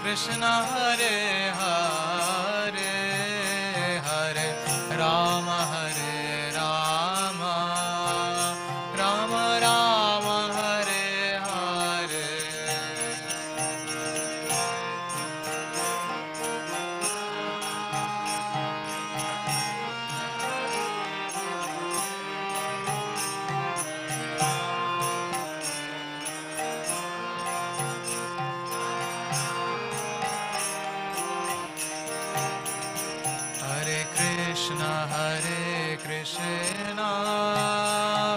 Krishna Hare Hare, Hare Rama Hare Rama, Rama Rama Hare Hare. Hare Krishna,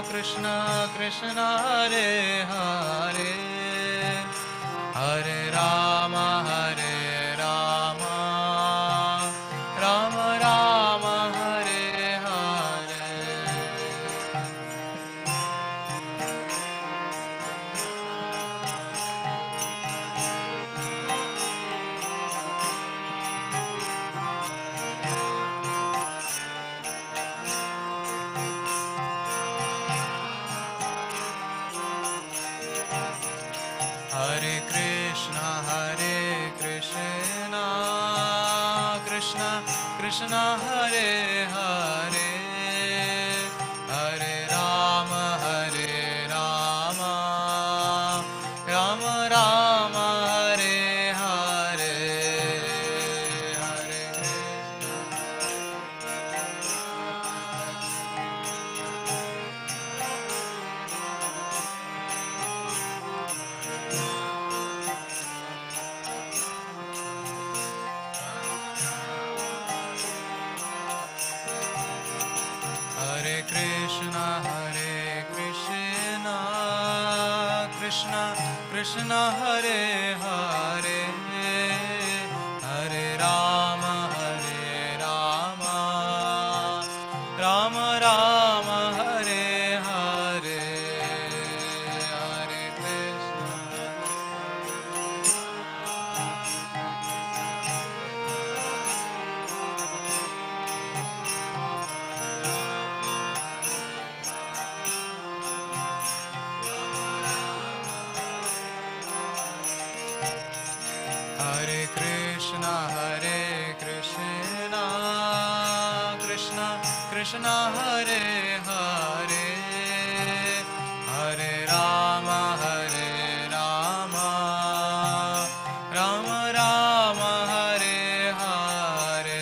Krishna Krishna Hare Hare, Hare Rama, Rama Rama Hare Hare. Hare Krishna, Krishna Krishna Hare Hare, Hare Rama, Rama Rama Hare Hare. Hare Krishna, Krishna Krishna Hare Hare, Hare Rama, Rama Rama Hare Hare. Hare Krishna. Hare Krishna, Krishna Krishna Hare Hare, Hare Rama, Rama Rama Hare Hare. Hare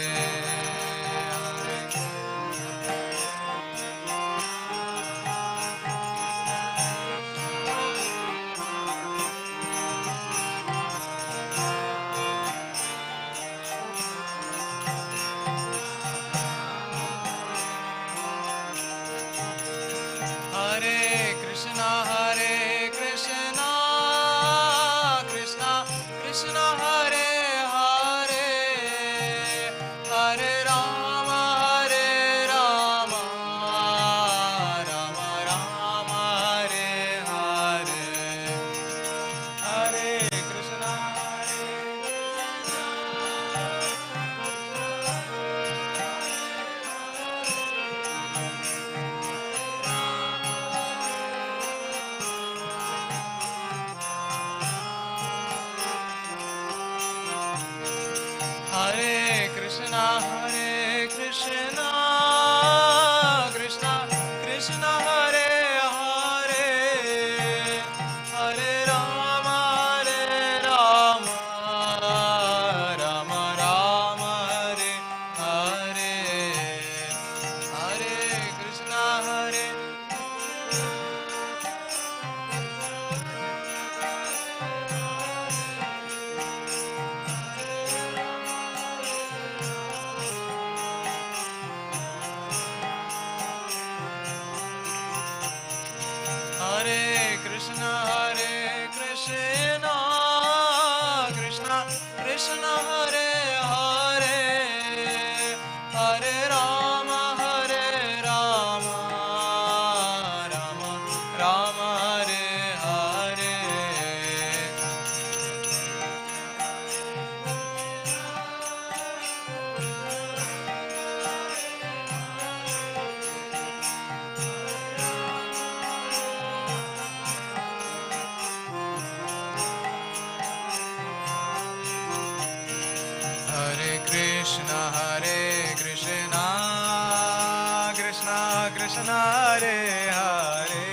Krishna, Hare Hare,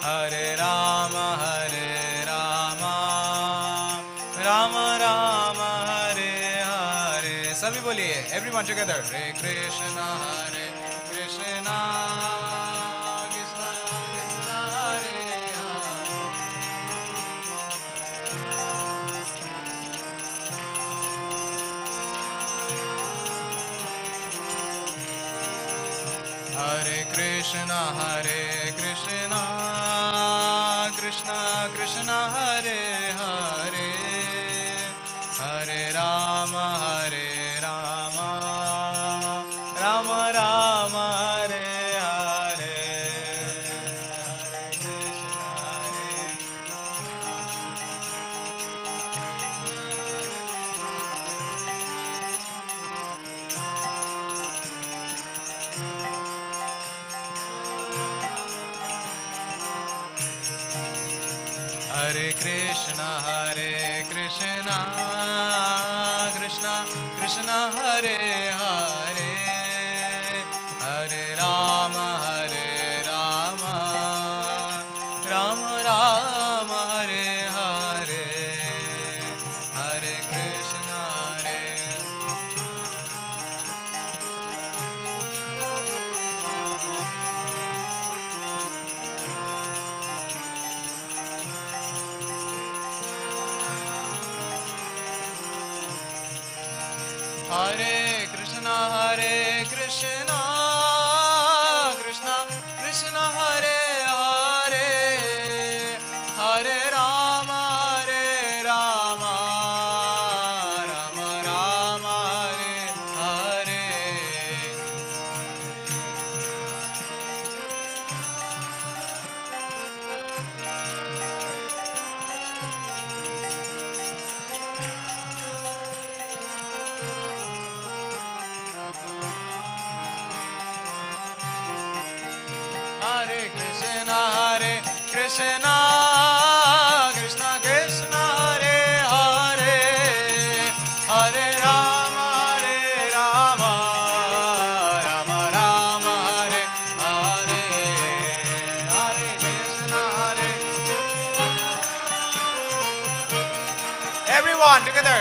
Hare Rama, Rama Rama, Hare Hare. Sabhi boliye, everyone together. Hare Krishna, Hare Krishna, Krishna Krishna, Hare Hare Krishna, Krishna Krishna, Hare Hare, Hare Rama, Rama Rama, Hare Hare. Hare Krishna, Krishna Krishna, Hare Hare, Hare Rama, Rama Rama, Hare Hare, Hare Krishna, Hare Krishna, Krishna Krishna, Hare Hare, Hare Rama, Rama Rama, Hare Hare. Hare Krishna, Krishna Krishna, Hare Hare, Hare Rama, Rama Rama, Hare Hare, Hare Krishna, everyone together.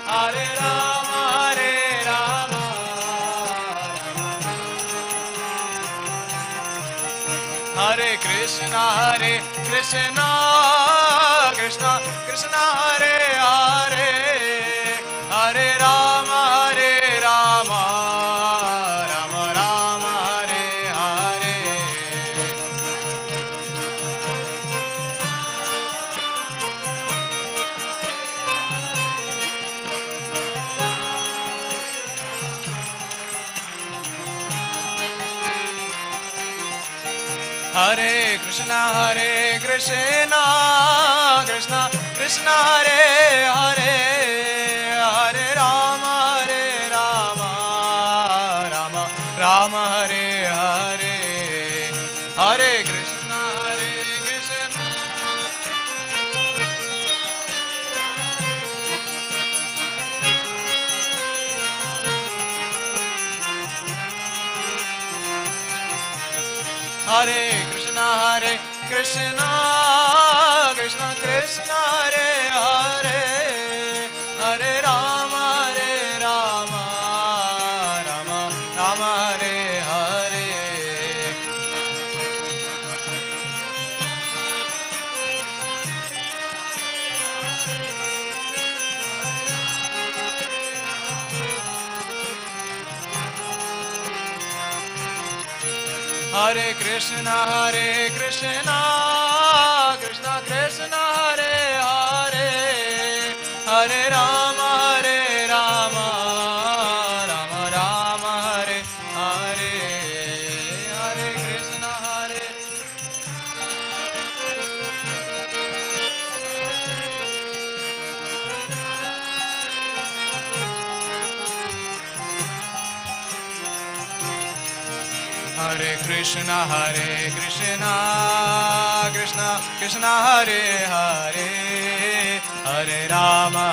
Hare Rama, Rama, Hare Krishna, Krishna Krishna, Hare Hare, Hare Rama, Rama Rama, Hare Hare. Hare Krishna, Krishna Krishna, Hare Hare, Hare Rama, Rama Rama, Hare Hare, Hare Krishna, Krishna. Hare Krishna, Krishna Krishna, Hare Hare, Hare Rama, Rama Rama, Hare Hare. Hare Krishna, Krishna Krishna, Hare Hare, Hare Rama, Rama Rama, Hare Hare, Hare Krishna, Hare Krishna, Krishna Krishna, Hare Hare, Hare Rama,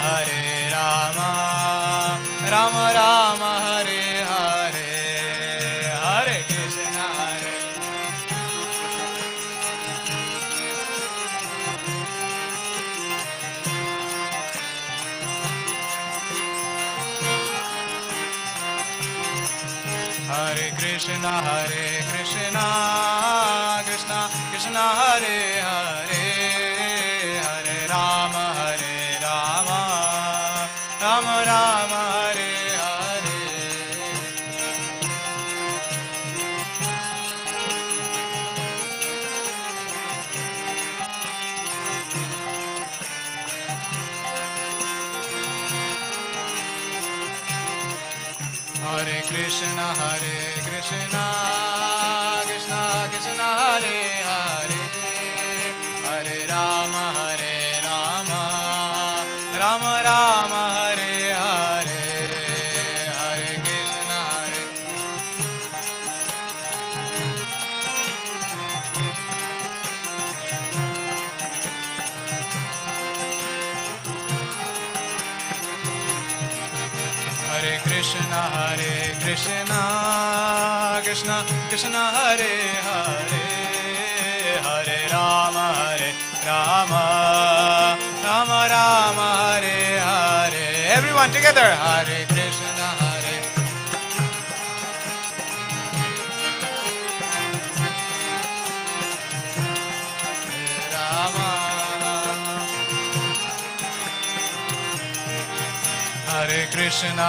Rama Rama, Hare Hare, Hare Hare Krishna, Krishna Krishna, Hare Hare, Hare Rama, Rama Rama, Hare Hare. Hare Krishna, Krishna Krishna, Hare Hare, Hare Rama, Rama Rama, Hare Hare, Hare Krishna, Hare Krishna, Krishna Krishna, Hare Hare, Hare Rama, Rama Rama, Hare Hare. Everyone together. Hare Krishna, Rama. Hare Krishna,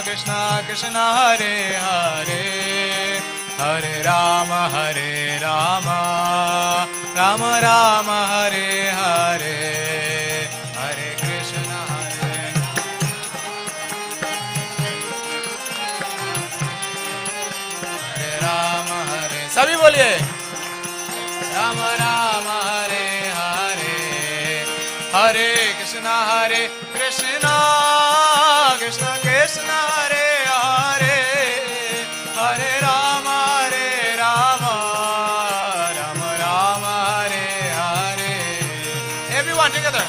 Krishna Krishna, Hare Hare, Hare Rama, Rama Rama, Hare Hare, Hare Krishna, Hare Rama, सभी बोलिए Ram Ram, Hare Hare, Hare Krishna, Krishna Krishna, Hare Hare, Hare Rama, Rama Rama, Hare Hare. Everyone together.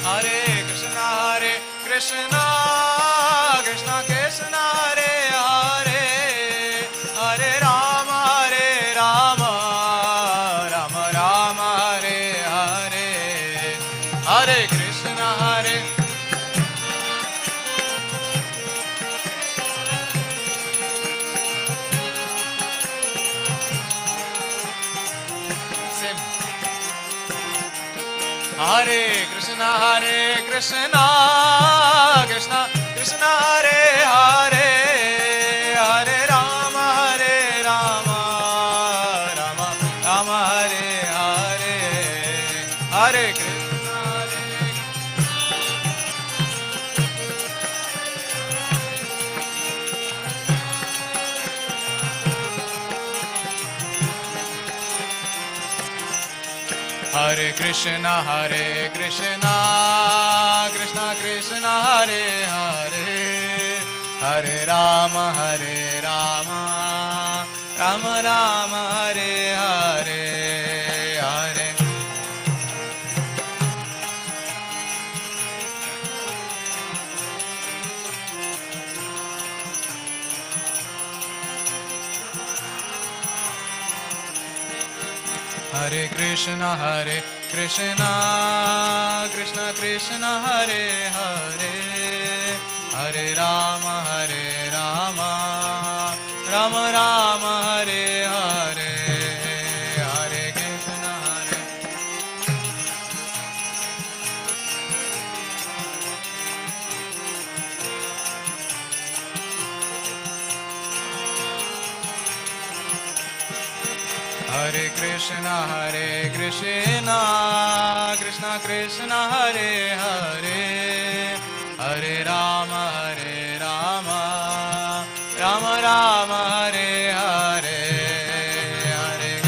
Hare Hare Krishna, Krishna Krishna, Hare Hare, Hare Rama, Rama Rama, Hare Hare, Hare Krishna, Hare Krishna, Krishna Krishna, Hare Hare, Hare Rama, Rama Rama, Hare Hare, Hare Krishna, Hare Krishna, Krishna Krishna, Hare Hare, Hare Rama, Rama Rama, Hare Hare, Hare. Hare Krishna, Krishna Krishna, Hare Hare, Hare Rama, Rama Rama, Hare Hare, Hare Krishna, Hare Krishna, Krishna Krishna, Hare Hare, Hare Rama, Rama Rama, Hare Hare, Hare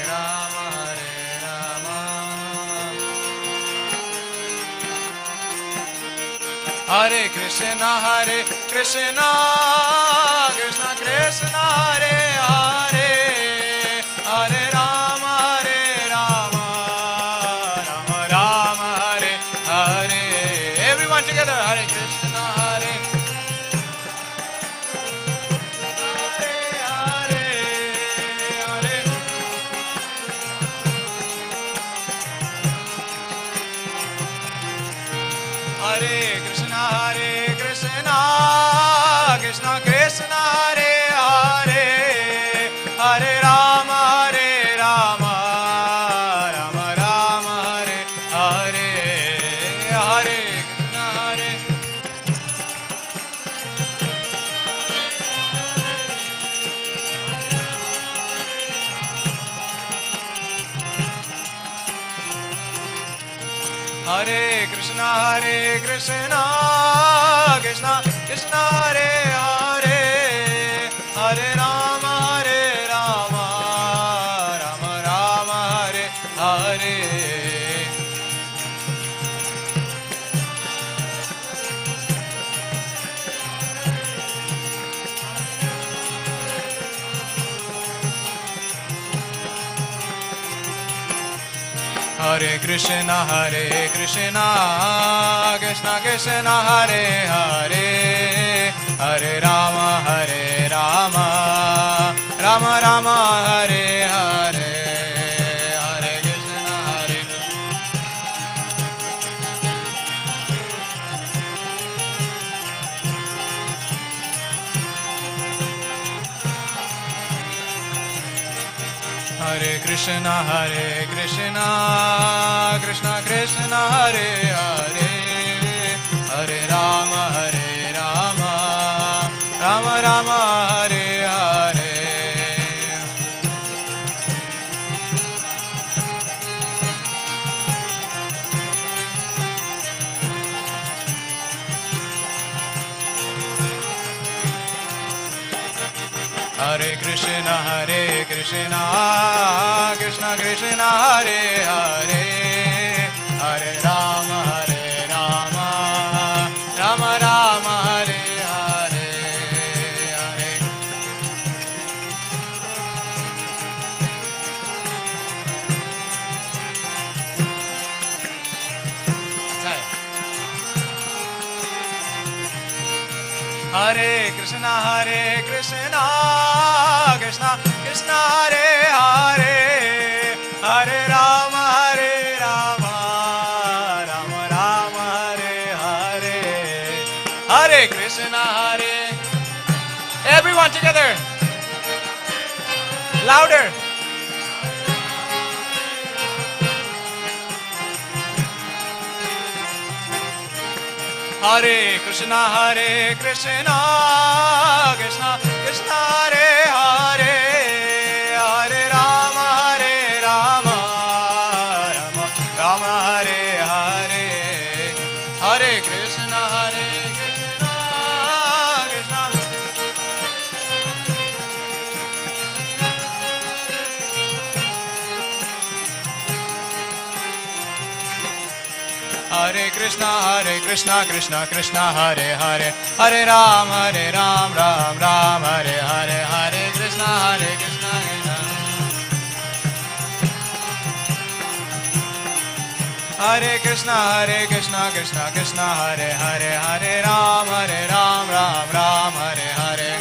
Rama, Rama. Hare Krishna, Krishna Krishna, Hare Hare, Hare Rama, Rama Rama, Hare Hare. together. Hare Krishna, Hare Krishna, Krishna Krishna, Hare Hare, Hare Rama, Rama Rama, Hare Hare, Hare Krishna, Hare. Hare Krishna, Krishna Krishna, Hare Hare, Hare Rama, Rama Rama, Hare Hare. Hare Krishna, Krishna Krishna, Hare Hare, Hare Rama, Rama Rama, Hare Hare, Hare Krishna, Hare Krishna, Krishna Krishna, Hare Hare, Hare Rama, Rama Rama, Hare Hare. Hare Krishna, Krishna Krishna, Hare Hare, Hare Rama, Rama Rama, Hare Hare, Hare. Hare Krishna, Krishna Krishna, Hare Hare, Hare Rama, Rama Rama, Hare Hare, Hare Krishna, everyone together, louder. Hare Krishna, Krishna Krishna, Hare Hare, Hare Rama, Rama Rama, Hare Hare, Hare Krishna, Krishna Hare Krishna, Krishna Krishna, Hare Hare, Hare Ram, Ram Ram, Hare Hare, Hare Krishna, Krishna Hare Krishna, Krishna Hare Hare, Hare Ram, Ram Ram, Hare Hare.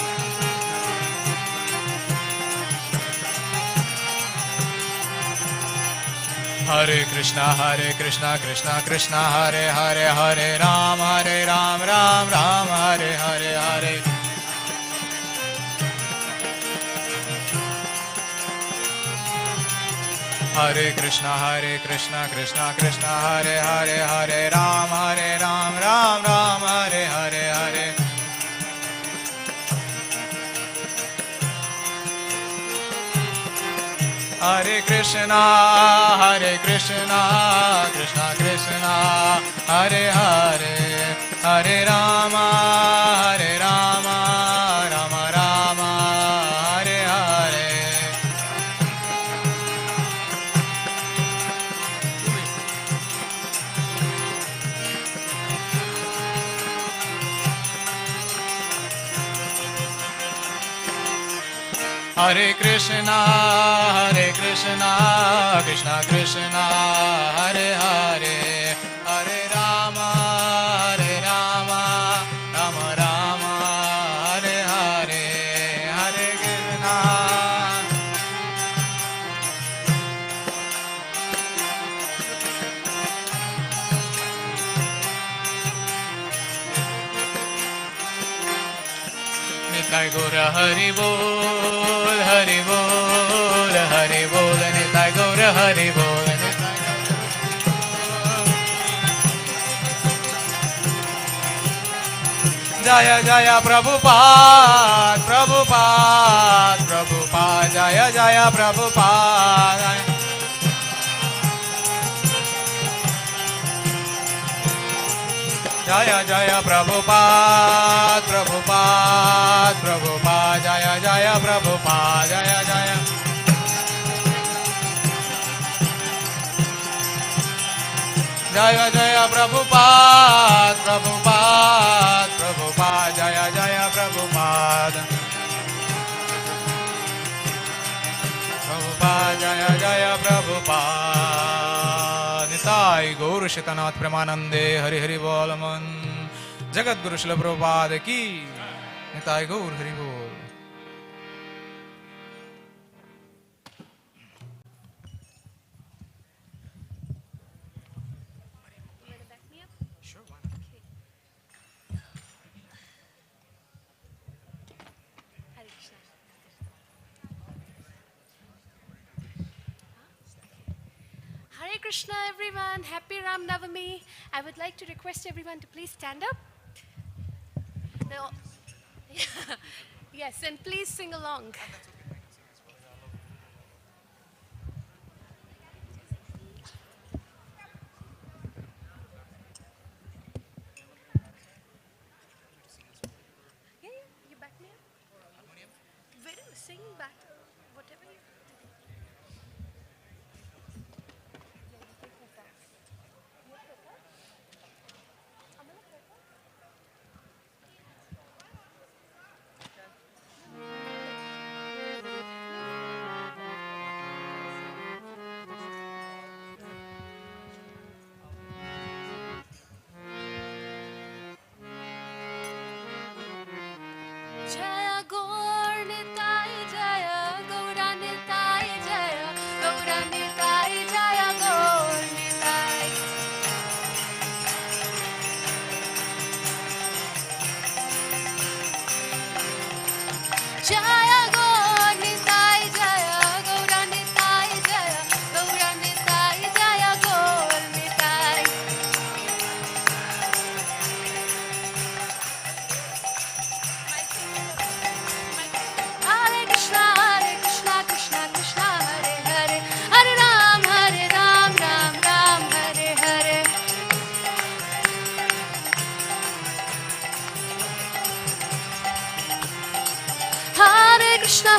Hare Krishna, Krishna Hare Hare, Hare Ram, Ram Ram, Hare Hare, Hare. Hare Krishna, Krishna Hare Hare, Hare Ram, Ram Ram, Hare Hare, Hare. Hare Krishna, Krishna Krishna, Hare Hare, Hare Rama, Rama Rama, Hare Hare. Hare Krishna, Krishna Krishna, Hare Hare, Hare Rama, Nitai Gaura Hari Bol, Hari Bol, Hari Bol, Nitai Gaura Hari Bol, Nitai Jaya Jaya Prabhupada, Prabhupada, Prabhupada, Jaya Jaya Prabhupada. Jaya Jaya Prabhupada, Prabhupada, Prabhupada, Jaya Jaya Prabhupada, Jaya Jaya. Jaya Jaya Prabhupada, Prabhupada, Prabhupada, Jaya Jaya Prabhupada. Prabhupada, Jaya Jaya Prabhupada. Nitai Gaur Shitanath Premanande, Hari Hari Bolaman. Jagat Guru Srila Prabhupada ki. Nitai Gaur Hari Bol. Hare Krishna everyone, happy Ram Navami. I would like to request everyone to please stand up. No. Yes, and please sing along. Yeah, you back me up. Very sing back, whatever you. Jaya Gaur Nitai Jaya Gaura Nitai Jaya Gaura Nitai Jaya Gaur Nitai Jaya Gaur Nitai Jaya Gaura Nitai Jaya Gaura Nitai Jaya Gaur Nitai Hare Krishna, Krishna Krishna, Hare Hare, Hare Ram, Ram Ram, Hare Hare. Hare Krishna,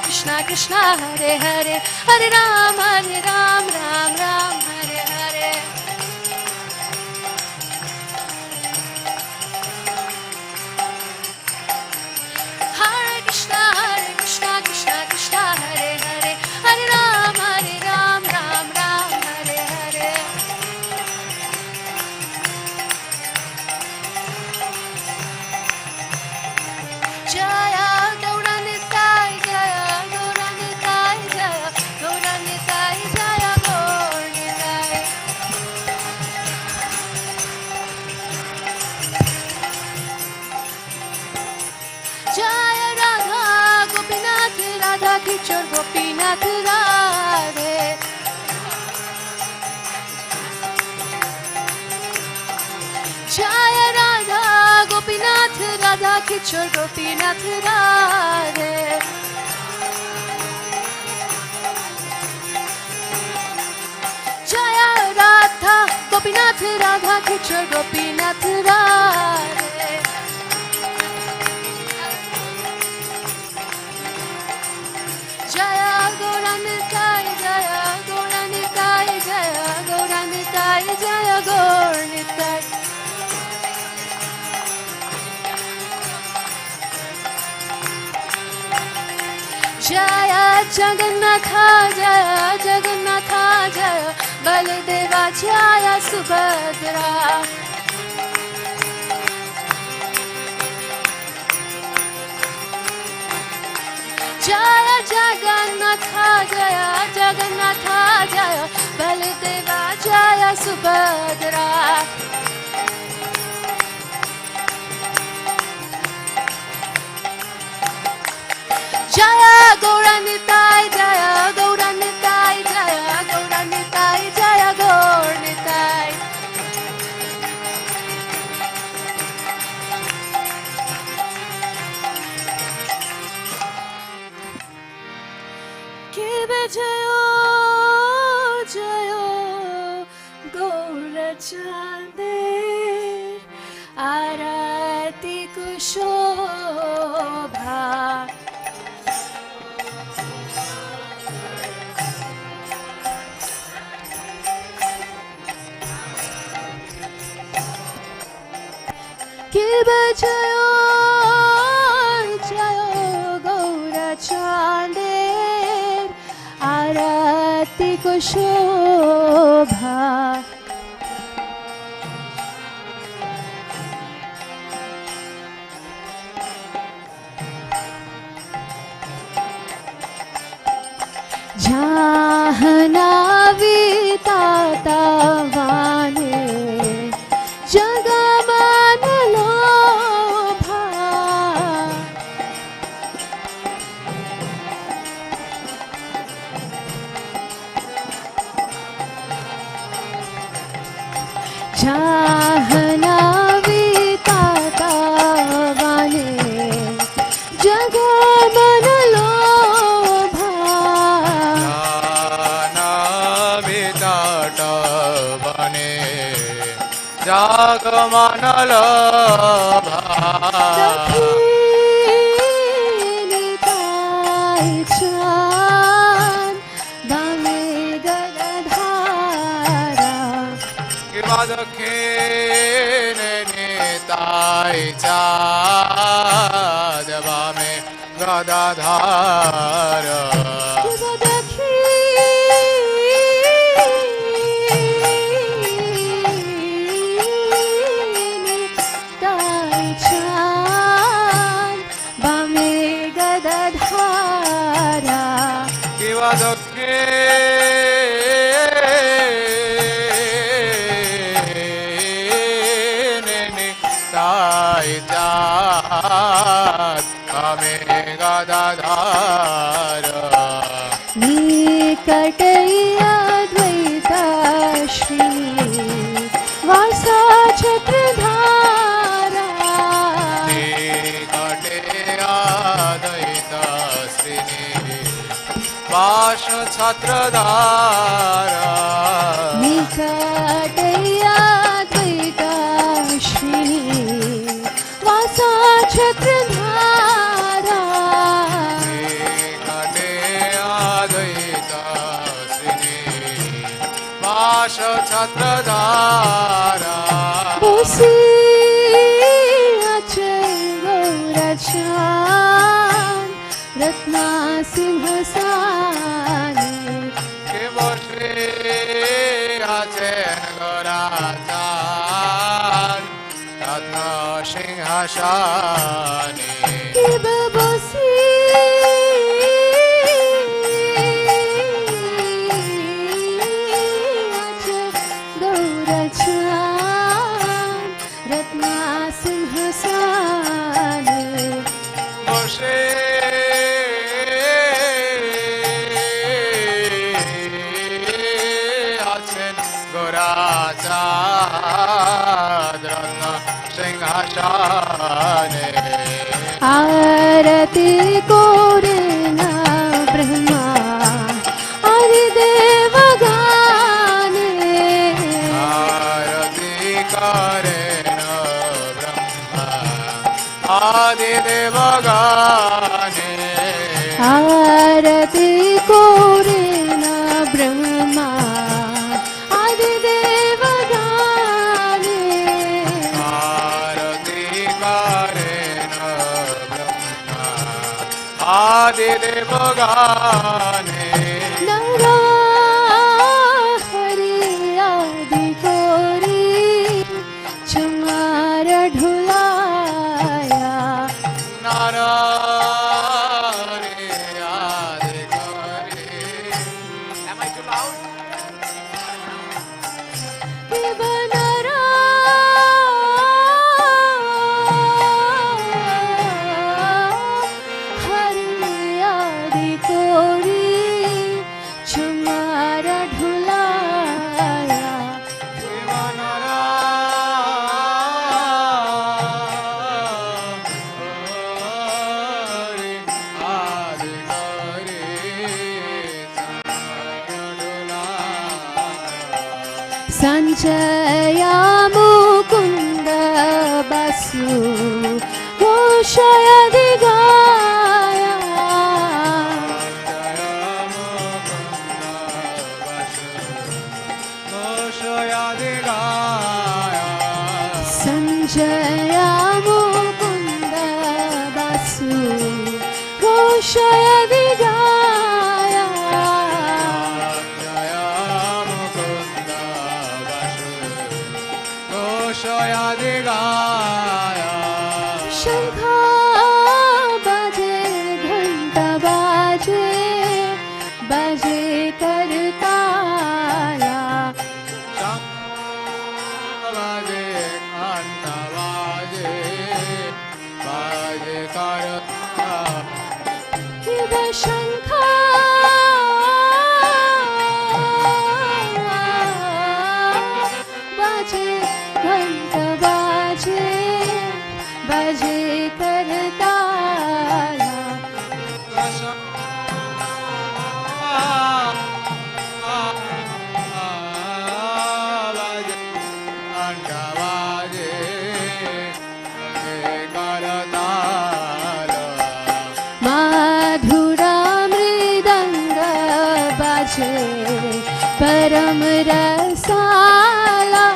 Krishna Krishna, Hare Hare, Hare Ram, Ram Ram, Hare Hare. Hare Krishna, Krishna Krishna, Hare Hare, Hare Ram, Ram Ram, Hare Hare. Jaya Gaura Nitai, Jaya Gaura Nitai, Jaya Gaura Nitai, Jaya Gaur Nitai. Jaya Radha Gopinath, Radha Kichor Gopinath Radhe. Jaya Radha Gopinath, Radha Kichor Gopinath Radhe. Jaya Radha Gopinath, Radha Kichor Gopinath Radhe. Jaya Gaura Nitai, Jaya Gaura Nitai, Jaya Gaura Nitai, Jaya Gaur Nitai. Jaya Jagannatha, Jaya Jagannatha, Jaya Baladeva, Jaya Subhadra. Jaya Jagannatha, Jaya Jagannatha, Jaya Baladeva, Jaya Subhadra. চাঁদের আরতি কুশোভা কে বাজয় জয় গৌরা চাঁদের আরতি কুশোভা জাহ্নবী তাতাবানে জগমান লোভা জাহ্নবী তাতাবানে জগমান লোভা বনে জাগমন লোভা নিতাই চাঁদ বামে গদাধারা কিবা দক্ষিণে নিতাই চাঁদ বামে গদাধার निकटया द्वैता श्री वासा छत्रधारा निकटया द्वैता श्री वास छत्रधारा निकटया द्वैता श्री वासा छत्रधारा वास छत्रधारा बसी अचल गौरचान रत्ना सिंहसाने के बसे আছে গরাচান রত্ন সিংহাসনে के बसी रत्ना सिंहसाने বসে আছেন গোরাচাঁদ রত্ন সিংহাসনে आरती कोरे ना ब्रह्मा आदि देव गाने आरती करेन ब्रह्मा आदि देव गाने आरती कोरे ना ब्रह्मा आदि देव गाने आरती करेन ब्रह्मा आदि देव गाने नरा हरि आदि कोरी चमार ढुलाया नारायण आदि करे Am I too loud? के बनरा हरि आदि कोरी Sanjaya Mukunda Basu Goshaya Digaya Sanjaya Mukunda Basu Goshaya Digaya Shankha baje, ghanta baje, baje kartala. Kiba shankha baje, ghanta baje, baje kartala. Madhura mridanga baje, param rasala.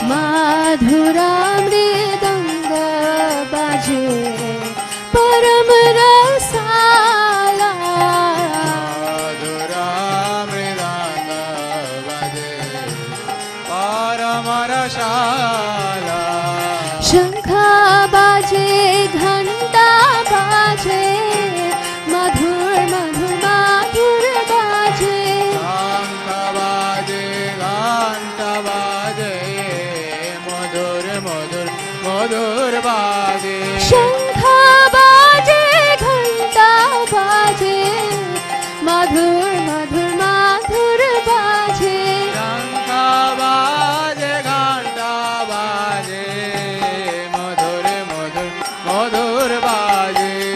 Madhura mridanga baje, param rasala. Shankha baje, ghanta baje, madhur madhur madhur baje. Shankha baje, ghanta baje, madhur madhur madhur baje.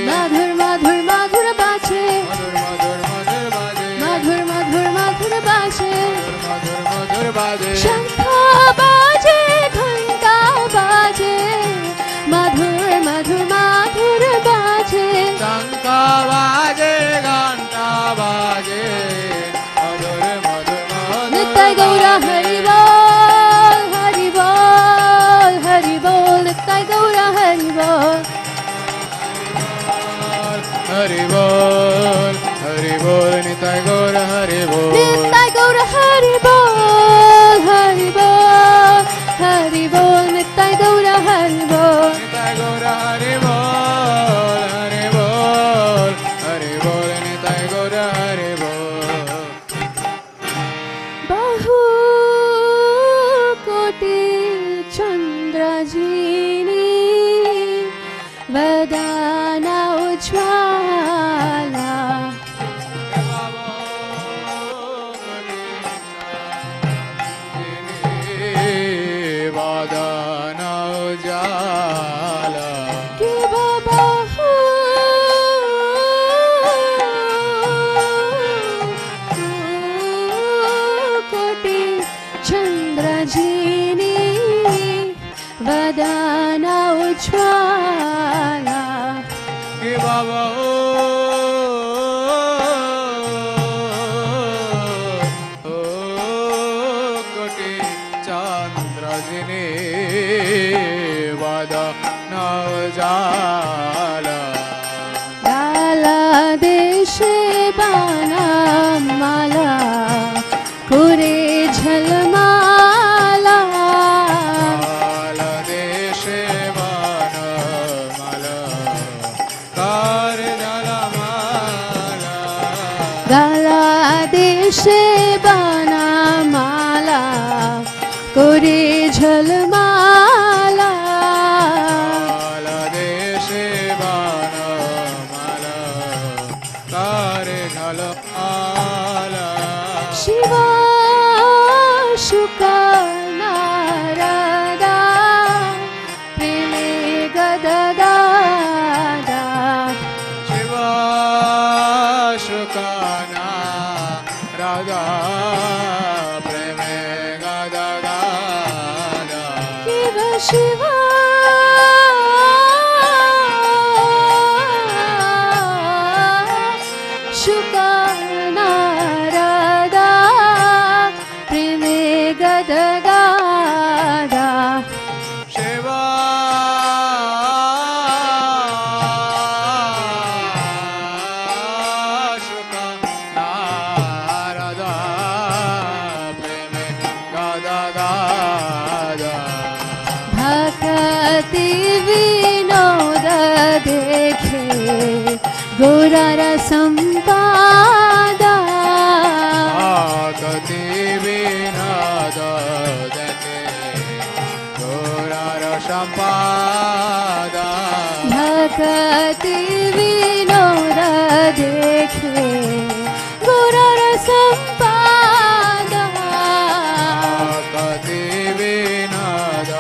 Madhur madhur madhur baje, madhur madhur madhur baje. Shankha baje, ghanta baje, madhur madhur madhur baje. Nittai Gaura Hari Bol, Hari Bol, Hari Bol. Nittai Gaura Hari Bol. Hari Bol, Hari Bol, Nitai Gaura Hari Bol. Nittai Gaura Hari Bol, Hari Bol, Hari Bol. Nittai Gaura Hari Bol. Nitai Gaura Hari Bol, Hari Bol, Hari Bol, Nitai Gaura Hari Bol. Bahu koti chandra jini vadana ujjwala. Vadana ujjala. Ki bahu koti chandra jini vadana ujjwala. Ki Baba koti chandra jini vadana ujjala. Dala deshe bana mala kure jhalmala. Deshe Vanamala Kar Jalamala. Dala deshe bana mala kure jhalmala. Deshe Vanamala Kar Jalamala. Shiva Shuka Narada Preme Gadada शुका Narada प्रेमे गदगादा शिवा शुक नारदा प्रेमे गदगादा भक्ति विनोद देखे गौरर संपादा भक्ति विनोद देखे गौरर संपादा भक्ति विनोद देखे गौरर संपादा भक्ति विनोद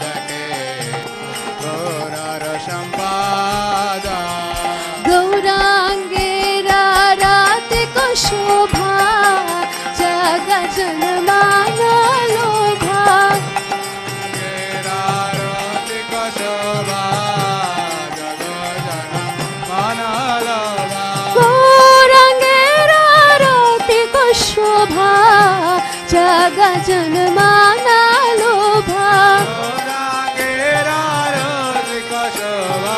देखे गौरर संपादा गौरांगेरा रात को शोभा जग जनमान लोभा तेरा रतिक शोभा जग जन मन लोभा गौरांगेरा रात को शोभा जग जनमान लोभा गौरांगेरा रतिक शोभा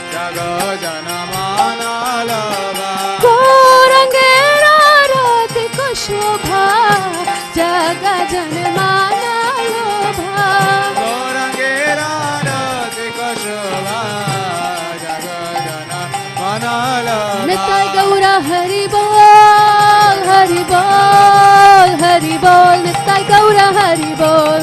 जग जन मन लोभा गौरांगेरा रात को शोभा जग जनमान लोभा गौरांगेरा रतिक शोभा जग जन मन लोभा निताय गौरा हरि बोल हरि बोल हरि बोल निताय गौरा हरि बोल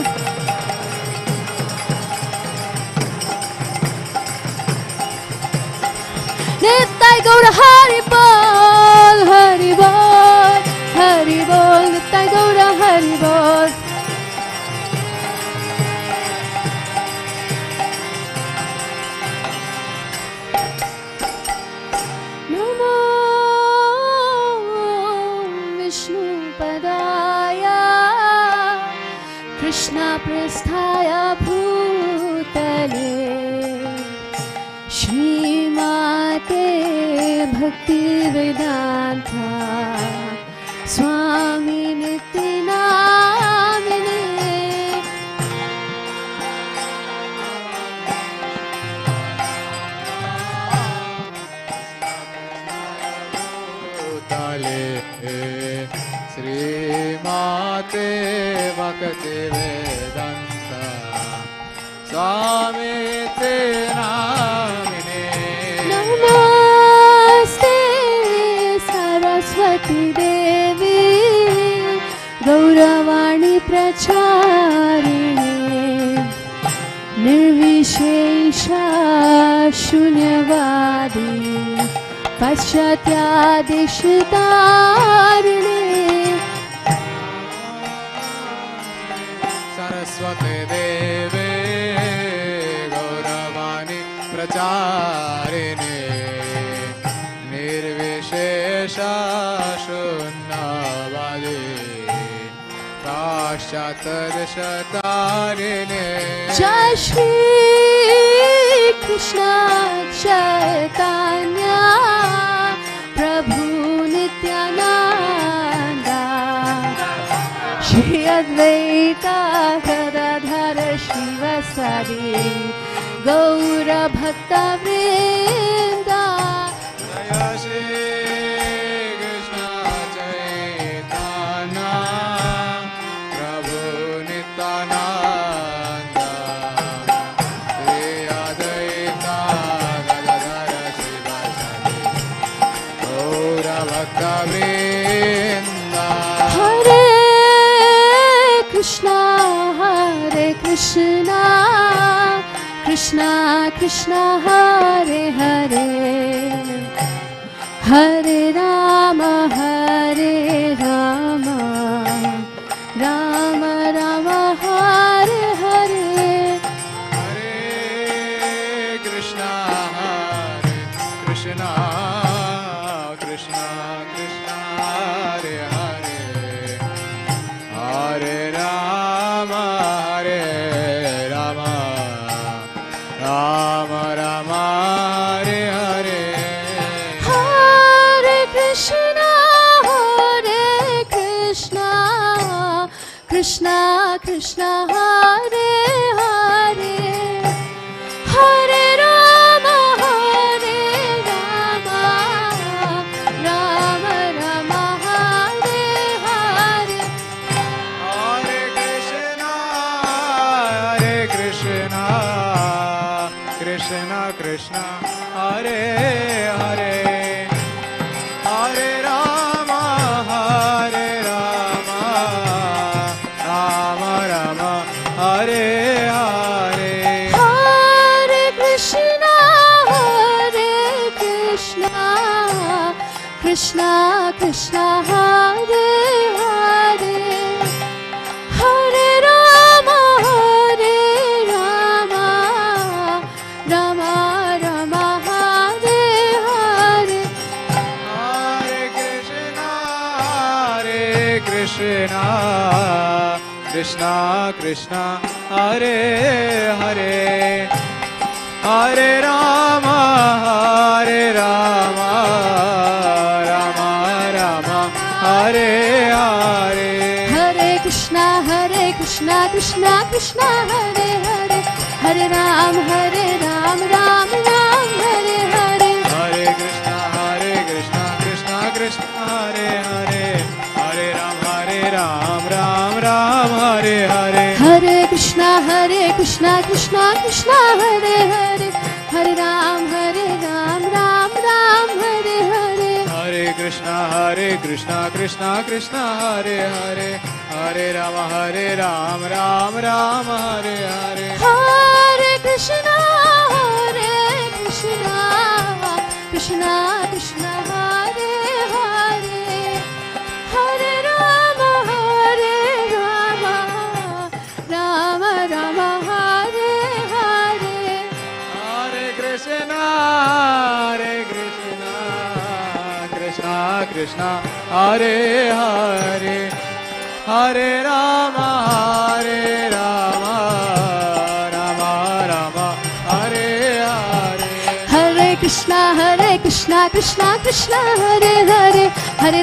निताय गौरा हरि बोल हरि बोल हरि बोल निताय गौरा हरि बोल नमो विष्णुपदाय कृष्णपृष्ठाय भूतले श्रीमाते भक्तिवेदान्ता स्वामी नित्यनामिने तले श्रीमाते भक्ति वेदांता स्वामी ते नामिने नमस्ते सरस्वती देवी गौरवाणी प्रचारिणे निर्विशेषा शून्यवादी पाश्चात्यादिशतारिणे सरस्वती देवे गौरवाणी प्रचारिणे निर्विशेषा शून्यवादी पाश्चात्यादिशतारिणे जय श्री कृष्ण चैतन्य प्रभु नित्यानंदा श्री अद्वैता गदाधर शिवसदि गौर भक्तवृंदा जय श्री कृष्ण चैतन्य प्रभु नित्यानंद श्री अद्वैता गदाधर शिवसदि गौर भक्तवृंदा हरे Krishna Krishna Krishna Hare Hare Hare Ram Ram Ram Hare Hare Hare Krishna Krishna Krishna Krishna Hare Hare Hare Ram Ram Ram Ram Hare Hare Hare Krishna Krishna Hare Hare Hare Rama Hare Rama Rama Rama Hare Hare Hare Krishna Krishna Krishna Hare Hare Hare Rama Rama Rama Hare Hare Hare Krishna Krishna Krishna Hare Hare Hare Rama Rama Rama Hare Hare Hare Krishna Krishna Krishna Hare Hare Hare Rama Rama Rama Hare Hare Hare Krishna Krishna Krishna Hare Hare Hare Ram Ram Ram Hare Hare Hare Krishna Krishna Krishna Hare Hare Hare Ram Ram Ram Hare Hare Hare Krishna Krishna Krishna Hare Hare Hare Ram Ram Ram Hare Hare Hare Krishna Krishna Krishna Hare Hare Hare Ram Ram Ram Hare Hare Hare Krishna Krishna Krishna Hare Hare Hare Rama Rama Rama Hare Hare Hare Krishna Krishna Krishna Hare Hare Hare Rama Rama Rama Hare Hare Hare Krishna Krishna Krishna Hare Hare Hare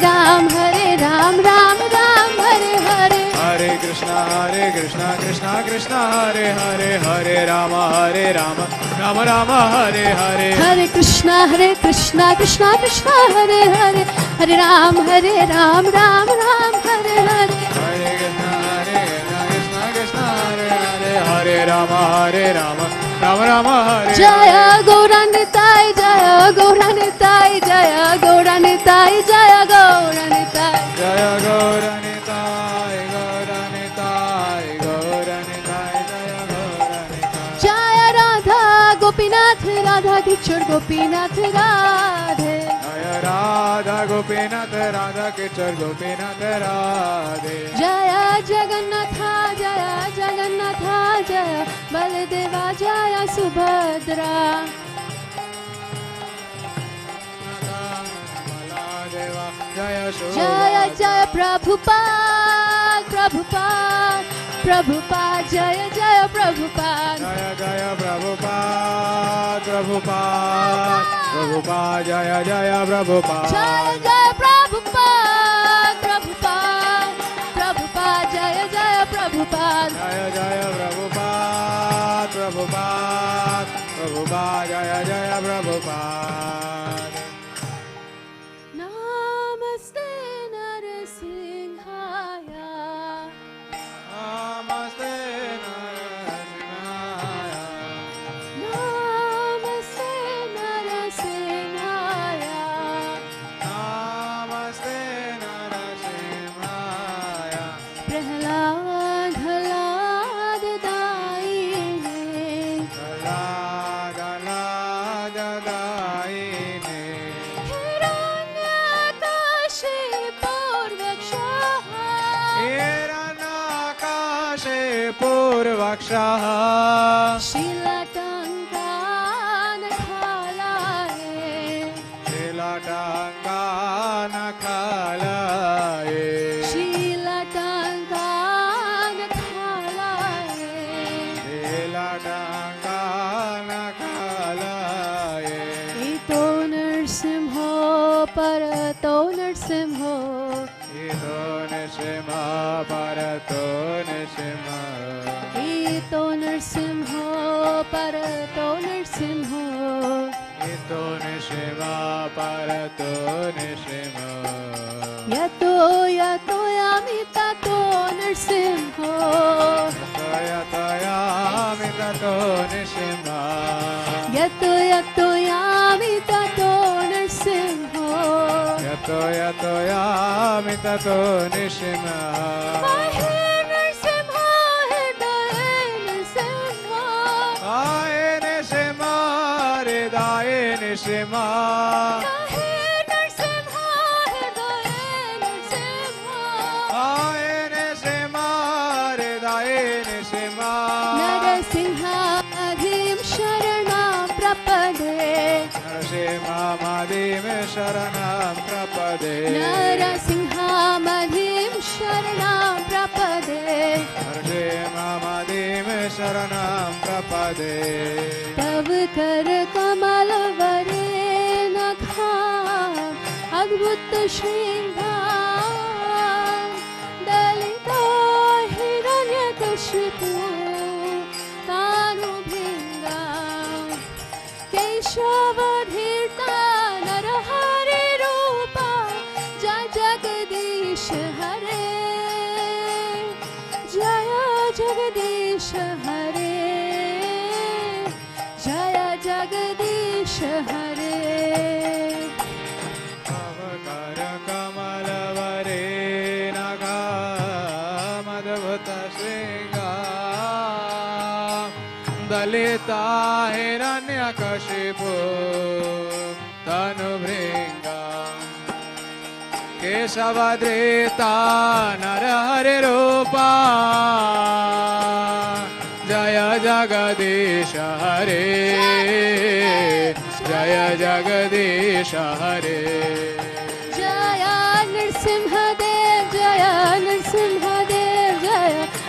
Ram Ram Ram Hare Hare Hare Krishna Krishna Hare Hare Hare Rama Rama Hare Hare Hare Krishna Krishna Krishna Hare Hare Hare Ram Ram Hare Hare Hare Krishna Hare Hare Hare Rama Rama Hare Jaya Gauranitai Jaya Gauranitai Jaya Gauranitai Jaya Gauranitai Jaya Gauranitai Gauranitai Gauranitai Jaya Gauranitai Jaya Radha Gopinath Radha Kichor Gopinath Radhe Jaya Radha Gopinath Radha Kichor Gopinath Radhe Jaya Jagannatha Jaya Jagannatha Jaya Baladeva Jaya Subhadra Jaya Jaya Jaya Prabhupada Prabhupada Prabhupada Jaya Jaya Prabhupada Jaya Jaya Prabhupada Prabhupada Prabhupada Jaya Jaya Prabhupada Jaya Jaya Prabhupada Prabhupada Prabhupada Jaya Jaya Prabhupada Jaya Jaya Prabhupada Prabhupada Prabhupada Jaya Jaya Prabhupada Namaste Narasimhaya Namaste Narasimhaya Namaste Narasimhaya Namaste Narasimhaya Prahlad Halad Daine Dalada Daine Hiranakashe Purvakshaha Shilatankan Khalaye Shilatangana Khalaye Shilatankan Khalaye Shilatangana Khalaye Ito Narsimho Parato Narsimho ito nishima parato nishima ito narsimho parato narsimho ito nishima parato nishima yato yato yami tato narsimho yato yami tato nishima yato yato yami tato narsimho yato yato yami tato nishima Mahe narsimho hridaye narsimho Aye nishima hridaye nishima Mahe narsimho hridaye narsimho Aye nishima hridaye nishima Narasimha adhim sharanam prapade Narasimha madhim sharanam prapade Narasimha madhim sharanam prapade Narasimha madhim sharanam prapade तव कर कमल वरे नखाम अद्भुत श्रृंगार दलिता हिरण्यकशिपु कानुभृंगा केशवधीर्ता नरहरि रूपा जय जगदीश हरे जय जगदीश हरे जय जगदीश हरे कर कमल वरे नखाम अद्भुत श्रृंगार दलिता हिरण्यकशिपु तनुभृंगा केशवधृता नरहरि रूपा जय जगदीश हरे जय जगदीश हरे जय नरसिंहदेव जय नरसिंहदेव जय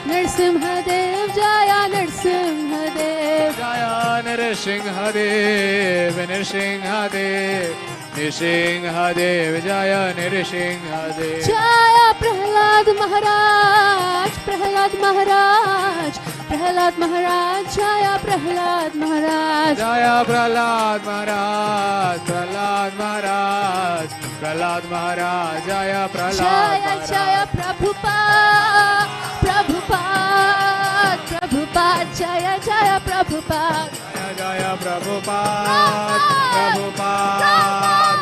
नरसिंहदेव जय नरसिंहदेव जय नरसिंहदेव नरसिंहदेव नृसिंहदेव जय नृसिंहदेव जय प्रहलाद महाराज प्रहलाद महाराज प्रहलाद महाराज जय प्रहलाद महाराज जय प्रहलाद महाराज प्रहलाद महाराज प्रहलाद महाराज जय प्रहलाद जय जय प्रभुपाद प्रभुपाद प्रभुपाद जय जय प्रभुपाद जय प्रभुपाद प्रभुपाद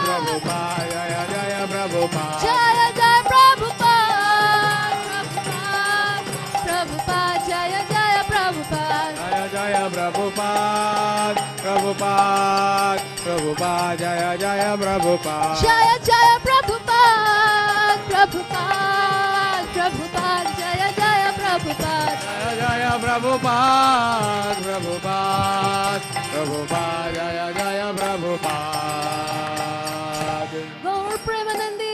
प्रभुपाद जय जय प्रभुपाद जय जय प्रभुपाद प्रभुपाद प्रभुपाद जय जय प्रभुपाद जय जय प्रभुपाद प्रभुपाद प्रभुपाद जय जय प्रभुपाद जय जय प्रभुपाद प्रभुपाद प्रभुपाद जय जय प्रभुपाद जय जय प्रभुपाद प्रभुपाद प्रभुपाद जय जय प्रभुपाद गौर Premanandi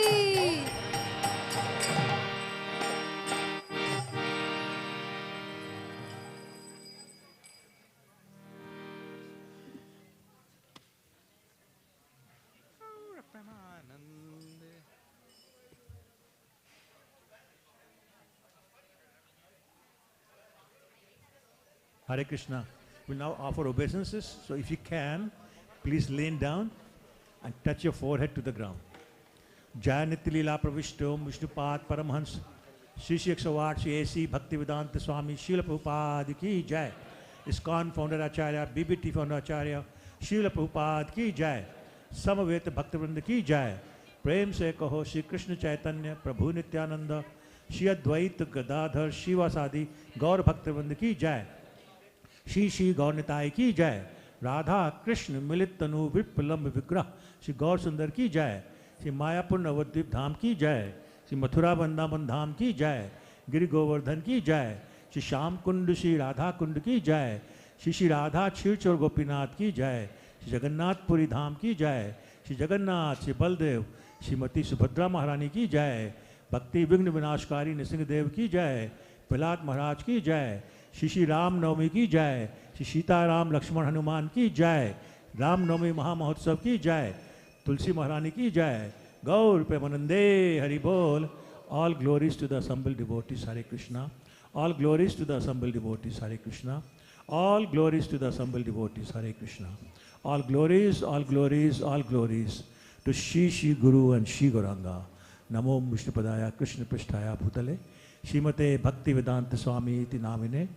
Hare Krishna. We'll now offer obeisances. So if you can, please lean down and touch your forehead to the ground. Jai Nityalila Pravishto Vishnupad Paramhans Shri Shri 108 Shri A.C. Bhaktivedanta Swami Srila Prabhupada Ki Jai. ISKCON Founder Acharya, BBT Founder Acharya, Srila Prabhupada Ki Jai. Samaveta Bhaktivinoda Ki Jai. प्रेम से कहो श्री कृष्ण चैतन्य प्रभु नित्यानंद श्री अद्वैत गदाधर शिवासादि गौर भक्तवृंद की जय। श्री श्री गौर निताय की जय। राधा कृष्ण मिलित तनु विप्लम्ब विग्रह श्री गौर सुंदर की जय। श्री मायापुर नवद्वीप धाम की जय। श्री मथुरा वृंदावन धाम की जय। गिरि गोवर्धन की जय। श्री श्याम कुंड श्री राधा कुंड की जय। श्री श्री राधा क्षीरचोर गोपीनाथ की जय। श्री जगन्नाथपुरी धाम की जय। श्री जगन्नाथ श्री बलदेव श्रीमती सुभद्रा महारानी की जय। भक्ति विघ्न विनाशकारी नृसिंहदेव की जय। प्रहलाद महाराज की जय। श्री श्री राम नवमी की जय। श्री सीताराम लक्ष्मण हनुमान की जय। राम नवमी महामहोत्सव की जय। तुलसी महारानी की जय। गौर प्रेमानंदे हरि बोल। All glories to the assembled devotees, Hare Krishna. All glories to the assembled devotees, Hare Krishna. All glories to the assembled devotees, Hare Krishna. All glories, all glories, all glories to Shri Guru and Shri Gauranga. Namo Vishnupadaya Krishna Prishtaya Bhutale Shrimate Bhakti Vedanta Swami iti namine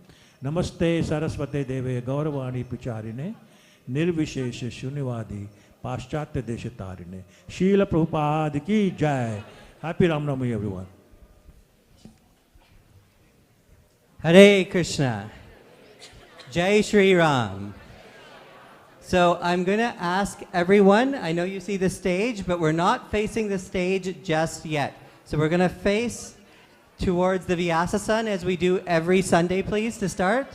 Namaste Saraswate Deve Gauravani Picharine Nirvishesha Shunyavadi Paschatya Deshatarine. Srila Prabhupada ki Jai. Happy Ram Navami, everyone. Hare Krishna. Jai Shri Ram. So I'm going to ask everyone, I know you see the stage, but we're not facing the stage just yet. So we're going to face towards the Vyasa as we do every Sunday, please, to start.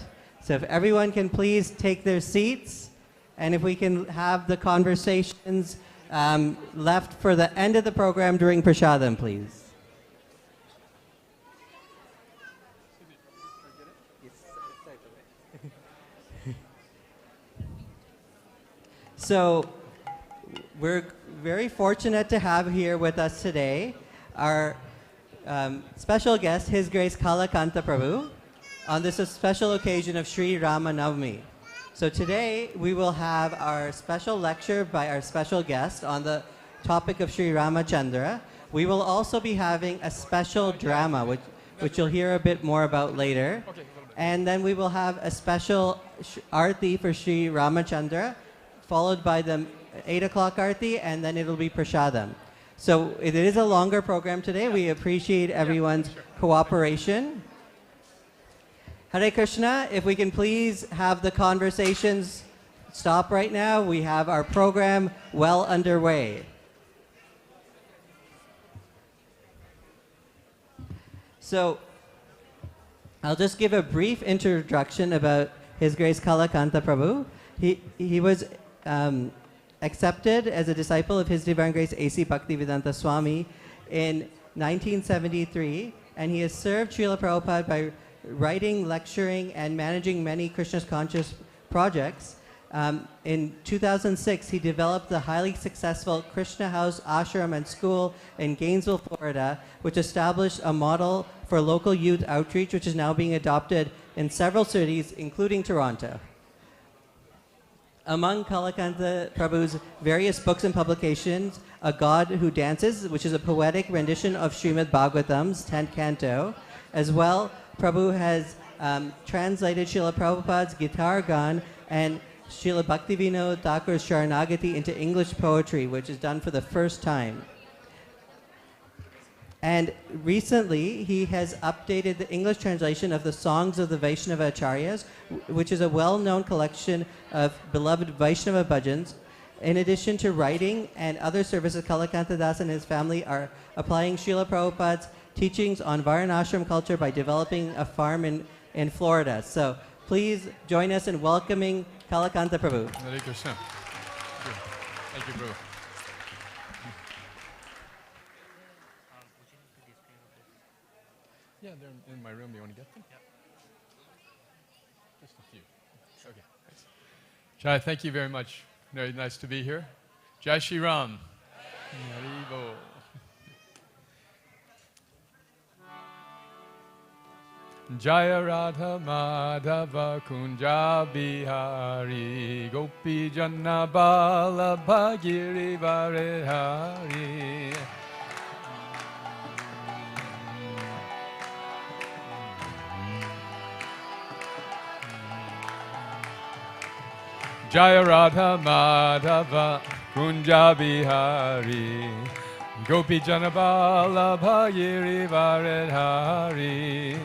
So if everyone can please take their seats, and if we can have the conversations left for the end of the program during Prashadam, please. So we're very fortunate to have here with us today our special guest, His Grace Kalakanta Prabhu, on this special occasion of Sri Rama Navami. So today we will have our special lecture by our special guest on the topic of Sri Ramachandra. We will also be having a special drama, which you'll hear a bit more about later. And then we will have a special arti for Sri Ramachandra, followed by the 8 o'clock arti, and then it'll be prashadam. So it is a longer program today. We appreciate everyone's cooperation. Hare Krishna, if we can please have the conversations stop right now. We have our program well underway. So I'll just give a brief introduction about His Grace Kalakanta Prabhu. He was accepted as a disciple of His Divine Grace A.C. Bhaktivedanta Swami in 1973, and he has served Srila Prabhupada by writing, lecturing, and managing many Krishna conscious projects. In 2006, he developed the highly successful Krishna House Ashram and School in Gainesville, Florida, which established a model for local youth outreach, which is now being adopted in several cities, including Toronto. Among Kalakanta Prabhu's various books and publications, A God Who Dances, which is a poetic rendition of Srimad Bhagavatam's 10th canto. As well, Prabhu has translated Srila Prabhupada's Guitar Gan and Srila Bhaktivinoda Thakur's Sharanagati into English poetry, which is done for the first time. And recently, he has updated the English translation of the Songs of the Vaishnava Acharyas, which is a well-known collection of beloved Vaishnava bhajans. In addition to writing and other services, Kalakanta Das and his family are applying Srila Prabhupada's teachings on Varanashram culture by developing a farm in Florida. So please join us in welcoming Kalakanta Prabhu. Hare Krishna. Thank you, Prabhu. Yeah, they're in my room. You want to get them? Yeah. Just a few. Okay. Thanks. Jai, thank you very much. Very nice to be here. Jai Shri Ram. Haribo. Jaya Radha Madhava Kunja Bihari Gopi Janna Bala Bhagiri Varehari. Jaya Radha Madhava Kunja Bihari Gopi Janna Bala Bhagiri Varehari.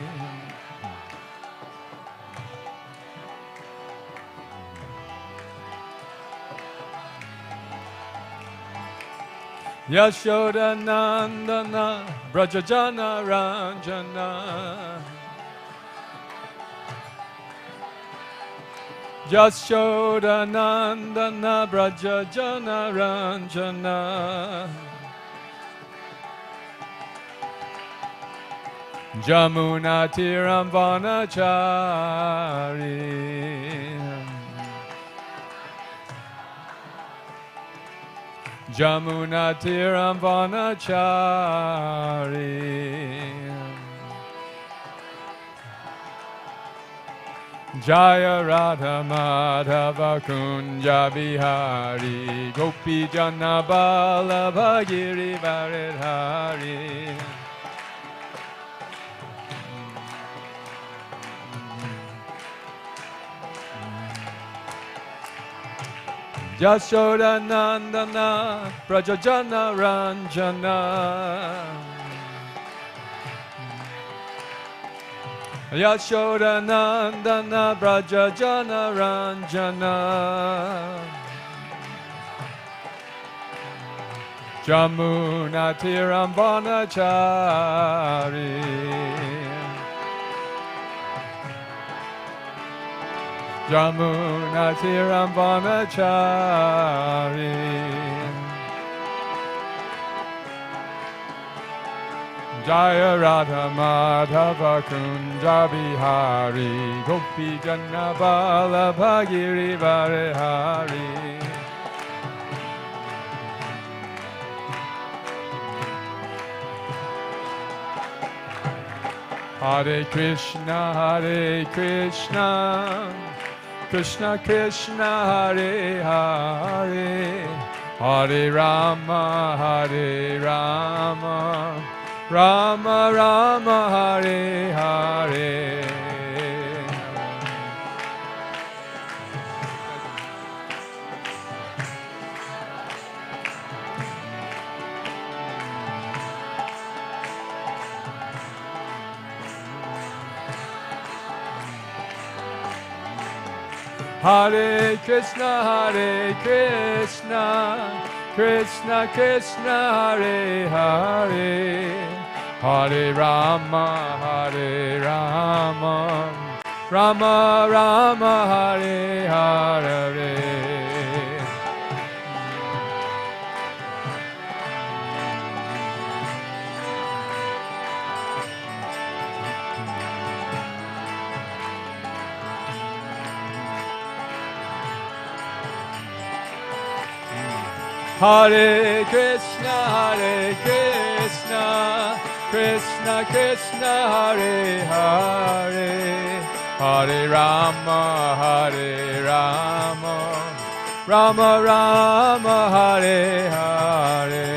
Yashoda Nandana Brajajana Ranjana Yashoda Nandana Brajajana Ranjana Jamuna Tiram Vanachari Jamuna Tiram Vanachari. Jaya Radha Madhava Kunja Bihari Gopi Jana Vallabha Giri Varidhari. Yashoda Nandana Prajajana Ranjana. Yashoda Nandana Brajajana Ranjana. Jamuna Tiram Vanachari. Jamuna Tiram Vanachari. Jaya Radha Madhava Kunja Bihari Gopi Jana Vallabha Giri Varidhari. Hare Krishna, Krishna Krishna, Hare Hare, Hare Rama, Hare Rama, Rama Rama, Hare Hare. Hare Krishna, Krishna Krishna, Hare Hare, Hare Rama, Hare Rama, Rama Rama, Hare Hare. Hare Krishna, Krishna Krishna, Hare Hare, Hare Rama, Hare Rama, Rama Rama, Hare Hare.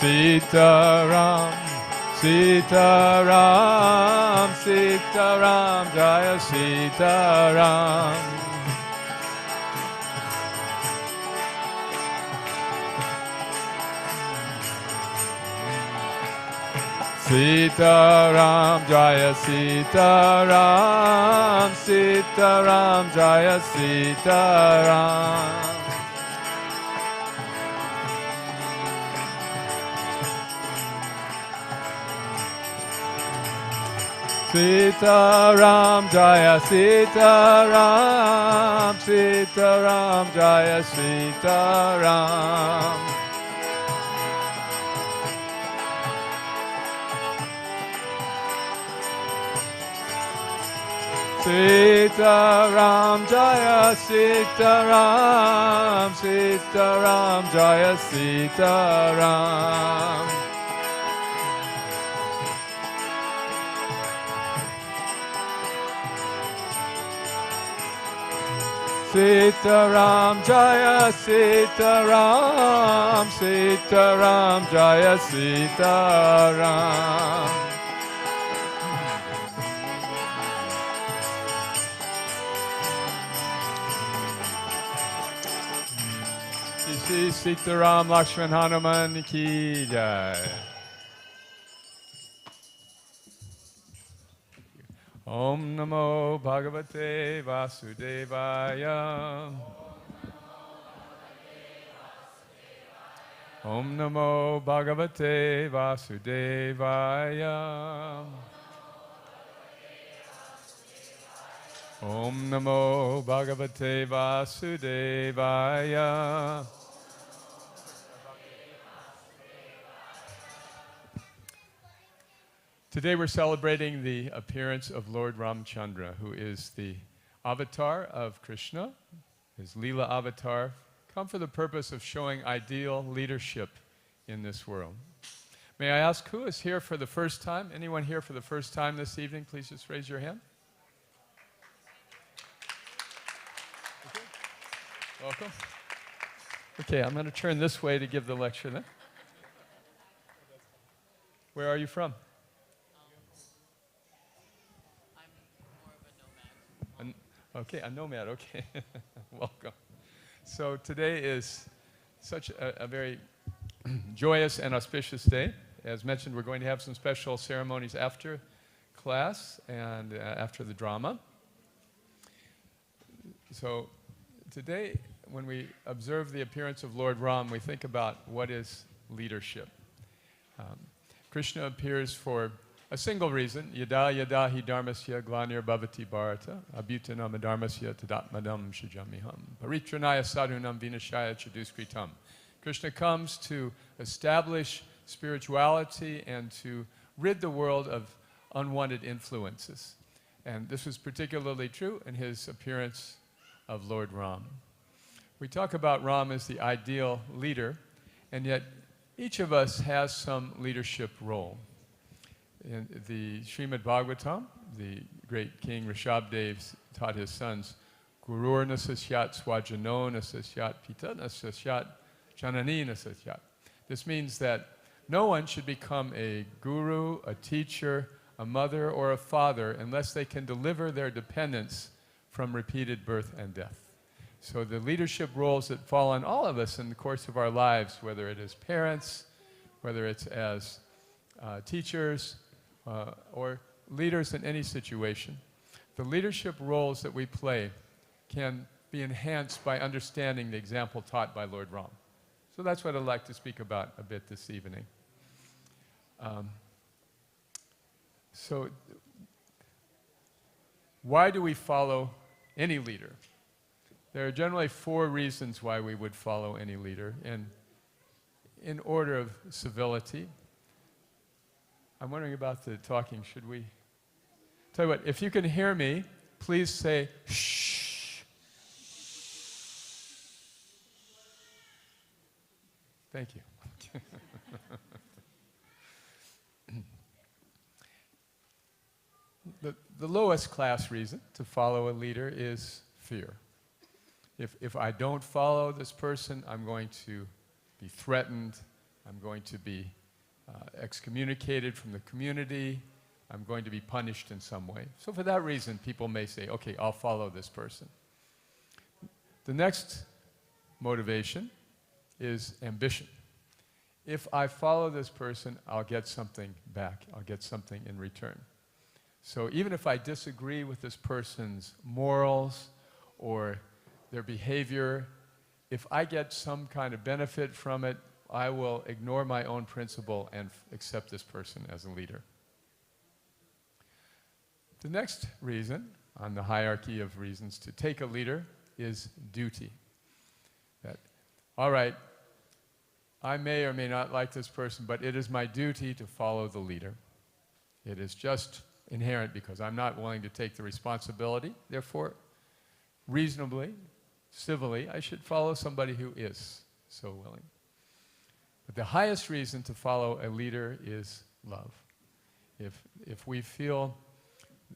Sitaram, Sitaram, Sitaram, Jaya Sitaram. Sitaram, Jaya Sitaram, Sitaram, Jaya Sitaram. Sitaram, Jaya Sitaram, Sitaram, Jaya Sitaram. Sitaram, Jaya Sitaram, Sitaram, Jaya Sitaram. Sitaram, Jaya Sitaram, Sitaram, Jaya Sitaram. Shri Sitaram Lakshman Hanuman ki jai. Om Namo Bhagavate Vasudevaya. Om Namo Bhagavate Vasudevaya. Om Namo Bhagavate Vasudevaya. Today we're celebrating the appearance of Lord Ramchandra, who is the avatar of Krishna, his Leela avatar, come for the purpose of showing ideal leadership in this world. May I ask who is here for the first time? Anyone here for the first time this evening? Please just raise your hand. Okay. Welcome. Okay, I'm going to turn this way to give the lecture then. Where are you from? Okay, a nomad, okay. Welcome. So today is such a very joyous and auspicious day. As mentioned, we're going to have some special ceremonies after class and after the drama. So today, when we observe the appearance of Lord Ram, we think about what is leadership. Krishna appears for a single reason, yada yada hi dharmasya glanir bhavati bharata, abhutanam adharmasya tadatmadam shajamiham, paritranaya sadhunam vinashaya chaduskritam. Krishna comes to establish spirituality and to rid the world of unwanted influences. And this was particularly true in his appearance of Lord Ram. We talk about Ram as the ideal leader, and yet each of us has some leadership role. In the Srimad Bhagavatam, the great King Rishabdev taught his sons, Gurur nasasyat swajano nasasyat pita nasasyat janani nasasyat. This means that no one should become a guru, a teacher, a mother, or a father unless they can deliver their dependents from repeated birth and death. So the leadership roles that fall on all of us in the course of our lives, whether it is parents, whether it's as teachers, or leaders in any situation, the leadership roles that we play can be enhanced by understanding the example taught by Lord Ram. So that's what I'd like to speak about a bit this evening. So why do we follow any leader? There are generally 4 reasons why we would follow any leader, and in order of civility. I'm wondering about the talking. Should we? Tell you what, if you can hear me, please say shh. Thank you. The lowest class reason to follow a leader is fear. If I don't follow this person, I'm going to be threatened, I'm going to be excommunicated from the community, I'm going to be punished in some way. So for that reason, people may say, okay, I'll follow this person. The next motivation is ambition. If I follow this person, I'll get something back. I'll get something in return. So even if I disagree with this person's morals or their behavior, if I get some kind of benefit from it, I will ignore my own principle and accept this person as a leader. The next reason on the hierarchy of reasons to take a leader is duty. That, all right, I may or may not like this person, but it is my duty to follow the leader. It is just inherent because I'm not willing to take the responsibility. Therefore, reasonably, civilly, I should follow somebody who is so willing. But the highest reason to follow a leader is love. If we feel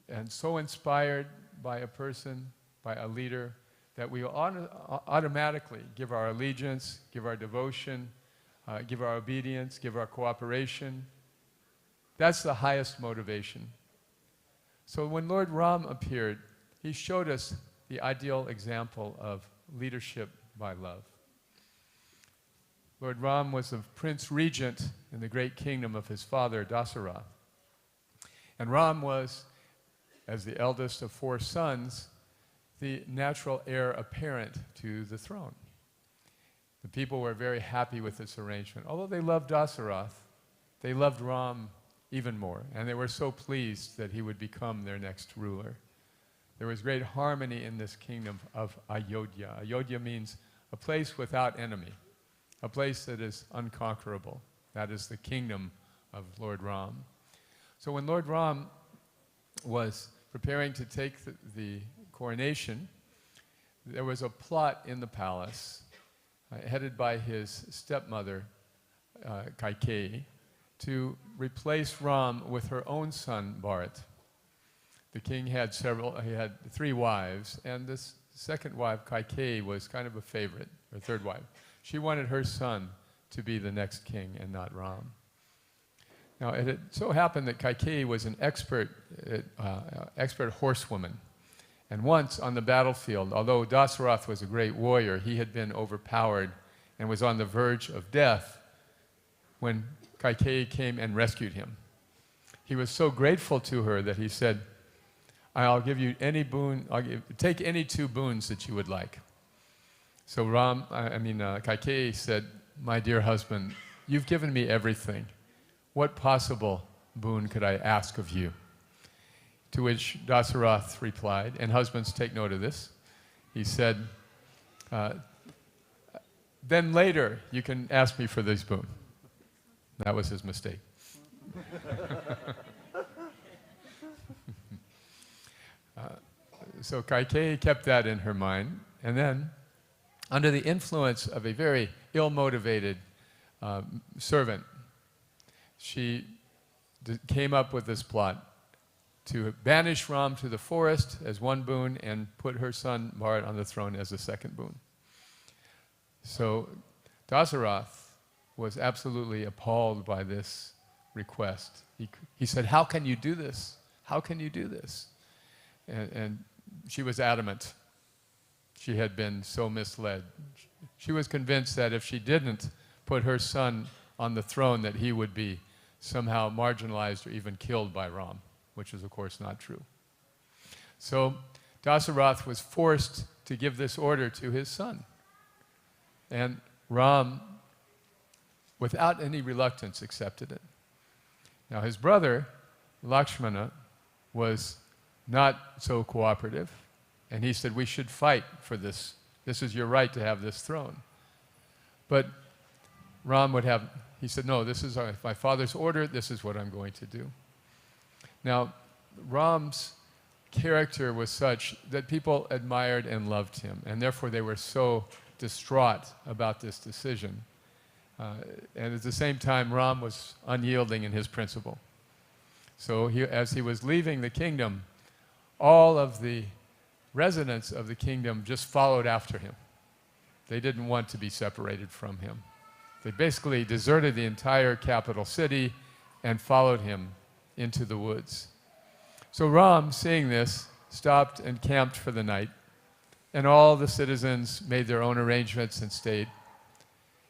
and so inspired by a person, by a leader, that we automatically give our allegiance, give our devotion, give our obedience, give our cooperation, that's the highest motivation. So when Lord Ram appeared, he showed us the ideal example of leadership by love. Lord Ram was the prince regent in the great kingdom of his father, Dasarath. And Ram was, as the eldest of 4 sons, the natural heir apparent to the throne. The people were very happy with this arrangement. Although they loved Dasarath, they loved Ram even more, and they were so pleased that he would become their next ruler. There was great harmony in this kingdom of Ayodhya. Ayodhya means a place without enemy, a place that is unconquerable. That is the kingdom of Lord Ram. So when Lord Ram was preparing to take the coronation, there was a plot in the palace headed by his stepmother, Kaikeyi, to replace Ram with her own son, Bharat. The king had he had 3 wives, and this second wife, Kaikeyi, was kind of a favorite, or third wife. She wanted her son to be the next king and not Ram. Now, it had so happened that Kaikeyi was an expert horsewoman. And once on the battlefield, although Dasarath was a great warrior, he had been overpowered and was on the verge of death when Kaikeyi came and rescued him. He was so grateful to her that he said, I'll give you any boon, take any 2 boons that you would like. So Kaikeyi said, my dear husband, you've given me everything. What possible boon could I ask of you? To which Dasarath replied, and husbands take note of this, he said, then later you can ask me for this boon. That was his mistake. So Kaikeyi kept that in her mind, and then, under the influence of a very ill-motivated servant, she came up with this plot to banish Ram to the forest as one boon and put her son Bharat on the throne as a second boon. So Dasarath was absolutely appalled by this request. He said, how can you do this? How can you do this? And she was adamant. She had been so misled. She was convinced that if she didn't put her son on the throne, that he would be somehow marginalized or even killed by Ram, which is, of course, not true. So Dasarath was forced to give this order to his son. And Ram, without any reluctance, accepted it. Now, his brother, Lakshmana, was not so cooperative, and he said, we should fight for this. This is your right to have this throne. But Ram he said, no, this is my father's order, this is what I'm going to do. Now, Ram's character was such that people admired and loved him, and therefore they were so distraught about this decision. And at the same time, Ram was unyielding in his principle. So as he was leaving the kingdom, all of the residents of the kingdom just followed after him. They didn't want to be separated from him. They basically deserted the entire capital city and followed him into the woods. So Ram, seeing this, stopped and camped for the night, and all the citizens made their own arrangements and stayed.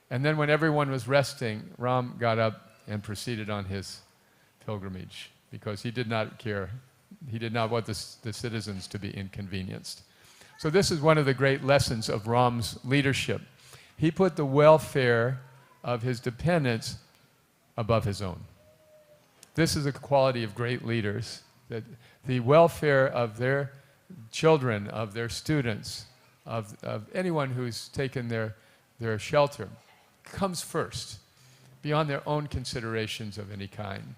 And then when everyone was resting, Ram got up and proceeded on his pilgrimage, because he did not care. He did not want the citizens to be inconvenienced. So this is one of the great lessons of Ram's leadership. He put the welfare of his dependents above his own. This is a quality of great leaders, that the welfare of their children, of their students, of anyone who's taken their shelter, comes first, beyond their own considerations of any kind.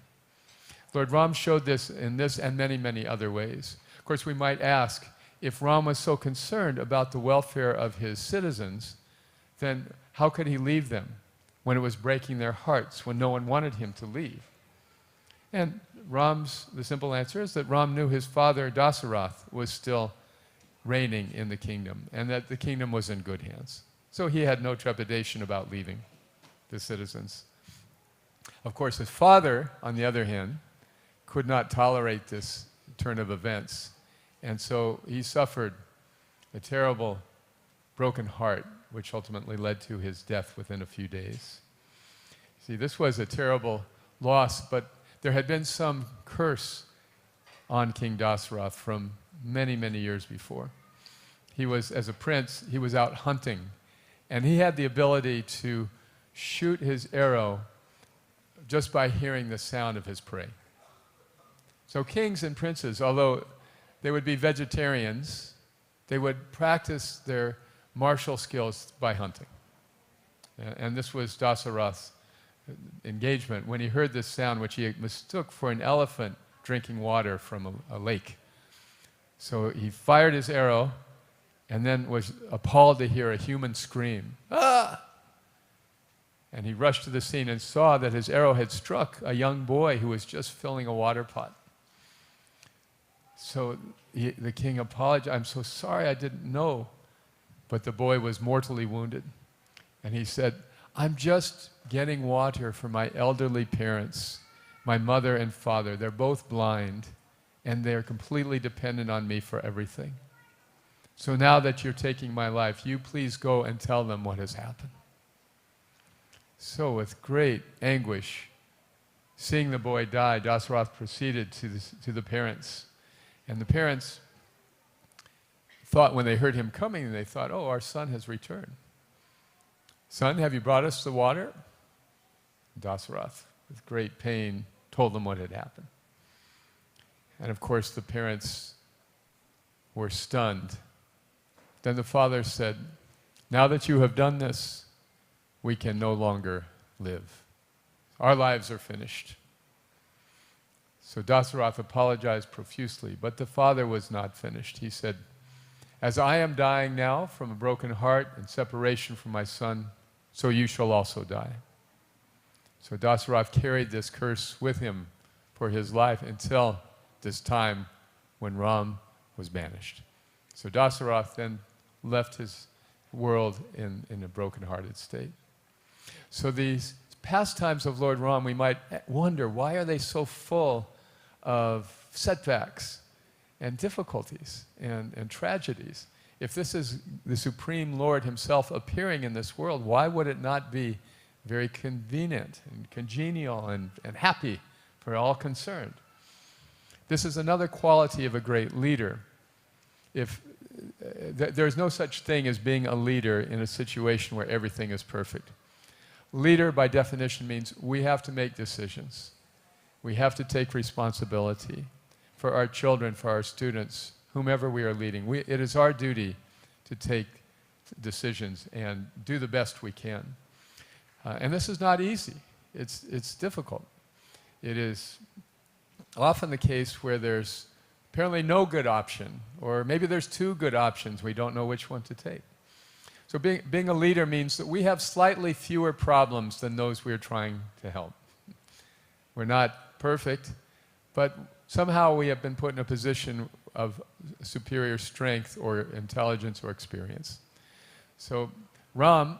Lord Ram showed this in this and many, many other ways. Of course, we might ask, if Ram was so concerned about the welfare of his citizens, then how could he leave them when it was breaking their hearts, when no one wanted him to leave? And the simple answer is that Ram knew his father Dasarath was still reigning in the kingdom, and that the kingdom was in good hands. So he had no trepidation about leaving the citizens. Of course, his father, on the other hand, could not tolerate this turn of events, and so he suffered a terrible broken heart, which ultimately led to his death within a few days. See, this was a terrible loss, but there had been some curse on King Dasarath from many, many years before. He was, as a prince, he was out hunting, and he had the ability to shoot his arrow just by hearing the sound of his prey. So kings and princes, although they would be vegetarians. They would practice their martial skills by hunting. And this was Dasarath's engagement when he heard this sound, which he mistook for an elephant drinking water from a lake. So he fired his arrow and then was appalled to hear a human scream, "Ah!" And he rushed to the scene and saw that his arrow had struck a young boy who was just filling a water pot. So the king apologized, "I'm so sorry, I didn't know." But the boy was mortally wounded. And he said, "I'm just getting water for my elderly parents, my mother and father. They're both blind, and they're completely dependent on me for everything. So now that you're taking my life, you please go and tell them what has happened." So with great anguish, seeing the boy die, Dasarath proceeded to the parents. And the parents thought, when they heard him coming, they thought, "Oh, our son has returned. Son, have you brought us the water?" Dasarath, with great pain, told them what had happened. And of course, the parents were stunned. Then the father said, "Now that you have done this, we can no longer live. Our lives are finished." So Dasarath apologized profusely, but the father was not finished. He said, "As I am dying now from a broken heart and separation from my son, so you shall also die." So Dasarath carried this curse with him for his life until this time when Ram was banished. So Dasarath then left his world in a broken-hearted state. So these pastimes of Lord Ram, we might wonder, why are they so full of setbacks and difficulties and tragedies? If this is the Supreme Lord himself appearing in this world, why would it not be very convenient and congenial and happy for all concerned? This is another quality of a great leader. There's no such thing as being a leader in a situation where everything is perfect. Leader, by definition, means we have to make decisions. We have to take responsibility for our children, for our students, whomever we are leading. It is our duty to take decisions and do the best we can. And this is not easy. It's difficult. It is often the case where there's apparently no good option, or maybe there's two good options. We don't know which one to take. So being a leader means that we have slightly fewer problems than those we're trying to help. We're not perfect, but somehow we have been put in a position of superior strength or intelligence or experience. So Ram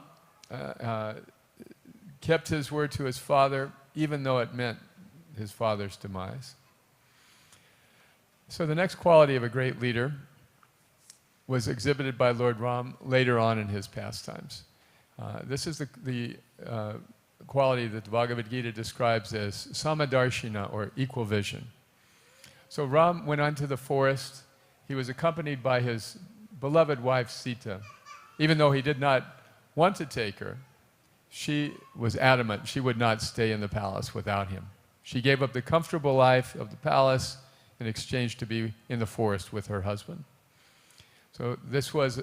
kept his word to his father, even though it meant his father's demise. So the next quality of a great leader was exhibited by Lord Ram later on in his pastimes. This is the quality that the Bhagavad Gita describes as samadarshina, or equal vision. So Ram went on to the forest. He was accompanied by his beloved wife Sita. Even though he did not want to take her, she was adamant she would not stay in the palace without him. She gave up the comfortable life of the palace in exchange to be in the forest with her husband. So this was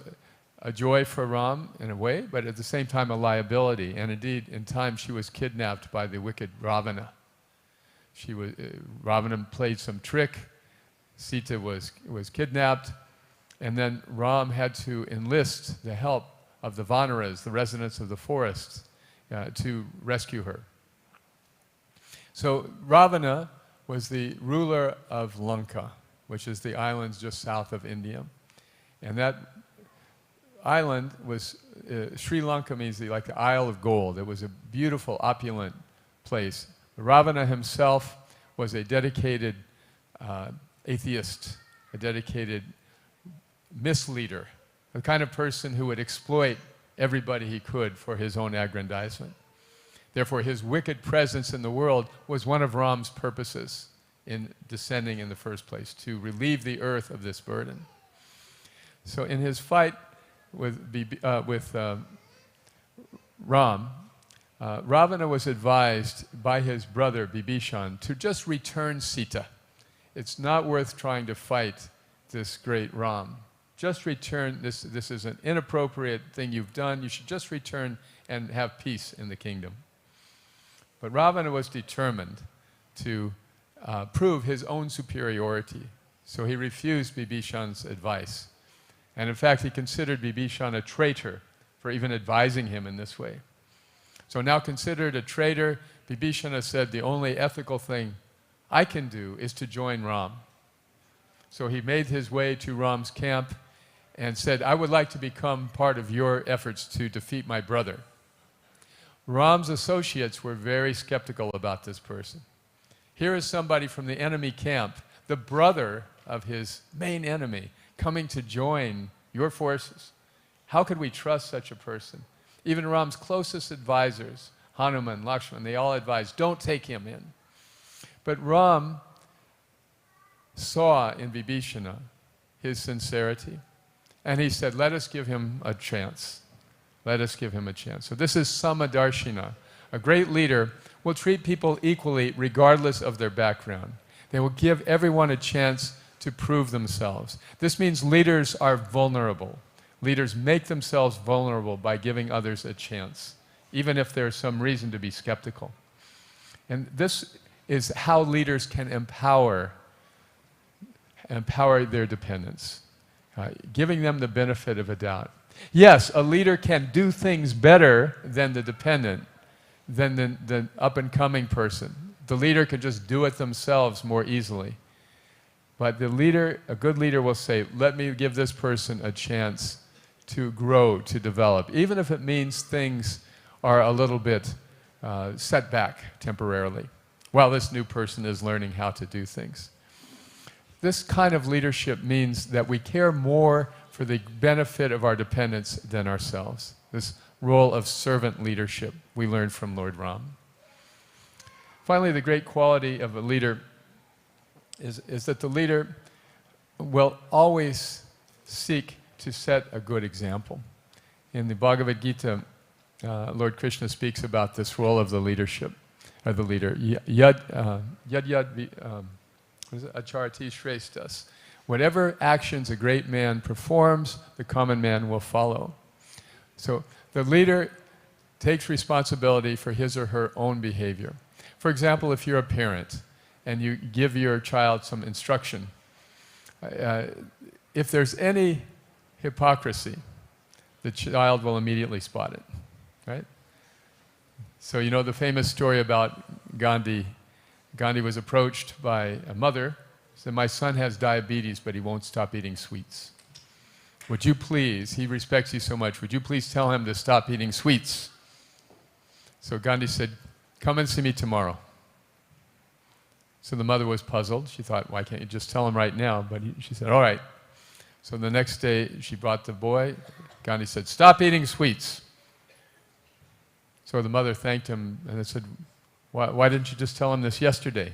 a joy for Ram in a way, but at the same time a liability. And indeed, in time, she was kidnapped by the wicked Ravana. Ravana played some trick. Sita was kidnapped, and then Ram had to enlist the help of the Vanaras, the residents of the forest, to rescue her. So Ravana was the ruler of Lanka, which is the islands just south of India. And that island was, Sri Lanka means like the Isle of Gold. It was a beautiful, opulent place. Ravana himself was a dedicated atheist, a dedicated misleader, the kind of person who would exploit everybody he could for his own aggrandizement. Therefore, his wicked presence in the world was one of Ram's purposes in descending in the first place, to relieve the earth of this burden. So in his fight with Ram, Ravana was advised by his brother Bibhishan to just return Sita. It's not worth trying to fight this great Ram. Just return, this is an inappropriate thing you've done. You should just return and have peace in the kingdom. But Ravana was determined to prove his own superiority. So he refused Bibhishan's advice. And in fact, he considered Bibhishan a traitor for even advising him in this way. So now considered a traitor, Bibhishana said, the only ethical thing I can do is to join Ram. So he made his way to Ram's camp and said, I would like to become part of your efforts to defeat my brother. Ram's associates were very skeptical about this person. Here is somebody from the enemy camp, the brother of his main enemy, coming to join your forces. How could we trust such a person? Even Ram's closest advisors, Hanuman, Lakshman, they all advised, don't take him in. But Ram saw in Vibhishana his sincerity, and he said, let us give him a chance. Let us give him a chance. So this is Samadarshina. A great leader will treat people equally regardless of their background. They will give everyone a chance to prove themselves. This means leaders are vulnerable. Leaders make themselves vulnerable by giving others a chance, even if there's some reason to be skeptical. And this is how leaders can empower their dependents, giving them the benefit of a doubt. Yes, a leader can do things better than the dependent, than the up-and-coming person. The leader can just do it themselves more easily. But the leader, a good leader will say, let me give this person a chance to grow, to develop, even if it means things are a little bit set back temporarily, while this new person is learning how to do things. This kind of leadership means that we care more for the benefit of our dependents than ourselves. This role of servant leadership we learned from Lord Ram. Finally, the great quality of a leader is that the leader will always seek to set a good example. In the Bhagavad Gita, Lord Krishna speaks about this role of the leadership, of the leader. Acharati Shreshtas. Whatever actions a great man performs, the common man will follow. So the leader takes responsibility for his or her own behavior. For example, if you're a parent and you give your child some instruction, if there's any hypocrisy, the child will immediately spot it, right? So you know the famous story about Gandhi. Gandhi was approached by a mother, said, my son has diabetes, but he won't stop eating sweets. Would you please, he respects you so much, would you please tell him to stop eating sweets? So Gandhi said, come and see me tomorrow. So the mother was puzzled. She thought, why can't you just tell him right now? But she said, all right. So the next day, she brought the boy. Gandhi said, stop eating sweets. So the mother thanked him and said, why didn't you just tell him this yesterday?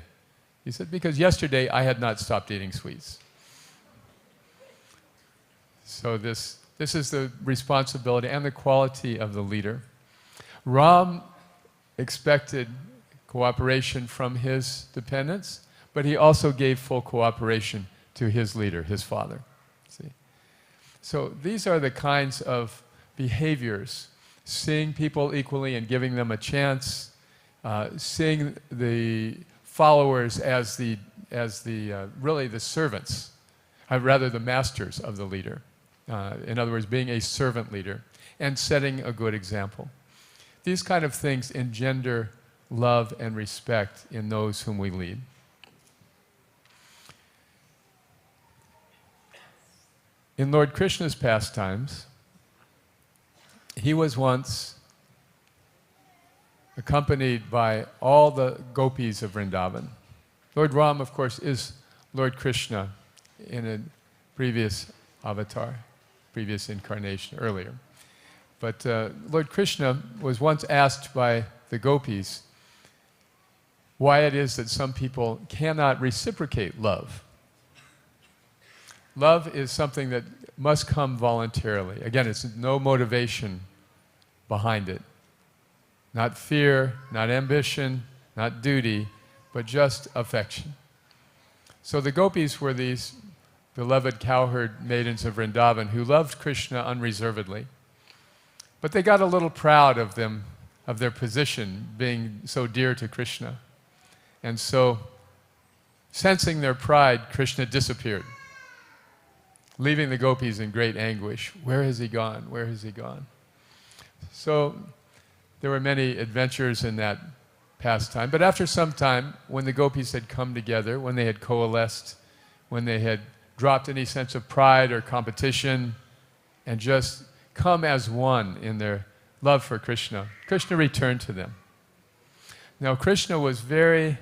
He said, because yesterday I had not stopped eating sweets. So this is the responsibility and the quality of the leader. Ram expected cooperation from his dependents, but he also gave full cooperation to his leader, his father. See? So these are the kinds of behaviors, seeing people equally and giving them a chance, seeing the followers as really the servants, rather the masters of the leader. In other words, being a servant leader and setting a good example. These kind of things engender love and respect in those whom we lead. In Lord Krishna's pastimes, he was once accompanied by all the gopis of Vrindavan. Lord Ram, of course, is Lord Krishna in a previous avatar, previous incarnation earlier. But Lord Krishna was once asked by the gopis why it is that some people cannot reciprocate love. Love is something that must come voluntarily. Again, it's no motivation behind it. Not fear, not ambition, not duty, but just affection. So the gopis were the beloved cowherd maidens of Vrindavan who loved Krishna unreservedly. But they got a little proud of them, of their position being so dear to Krishna. And so, sensing their pride, Krishna disappeared, leaving the gopis in great anguish. Where has he gone? Where has he gone? So, there were many adventures in that pastime. But after some time, when the gopis had come together, when they had coalesced, when they had dropped any sense of pride or competition, and just come as one in their love for Krishna, Krishna returned to them. Now, Krishna was very...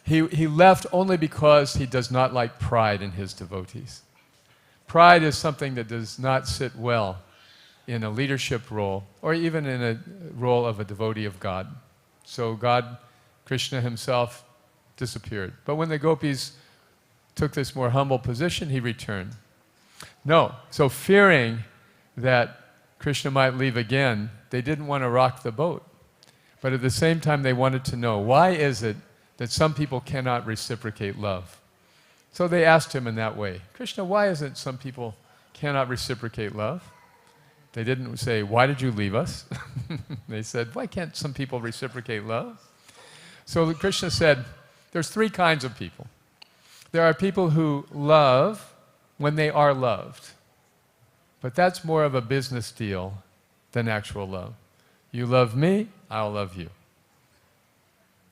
He left only because he does not like pride in his devotees. Pride is something that does not sit well in a leadership role, or even in a role of a devotee of God. So God, Krishna himself, disappeared. But when the gopis took this more humble position, he returned. No, so fearing that Krishna might leave again, they didn't want to rock the boat. But at the same time, they wanted to know, why is it that some people cannot reciprocate love? So they asked him in that way, Krishna, why is it some people cannot reciprocate love? They didn't say, why did you leave us? They said, why can't some people reciprocate love? So Krishna said, there's three kinds of people. There are people who love when they are loved. But that's more of a business deal than actual love. You love me, I'll love you.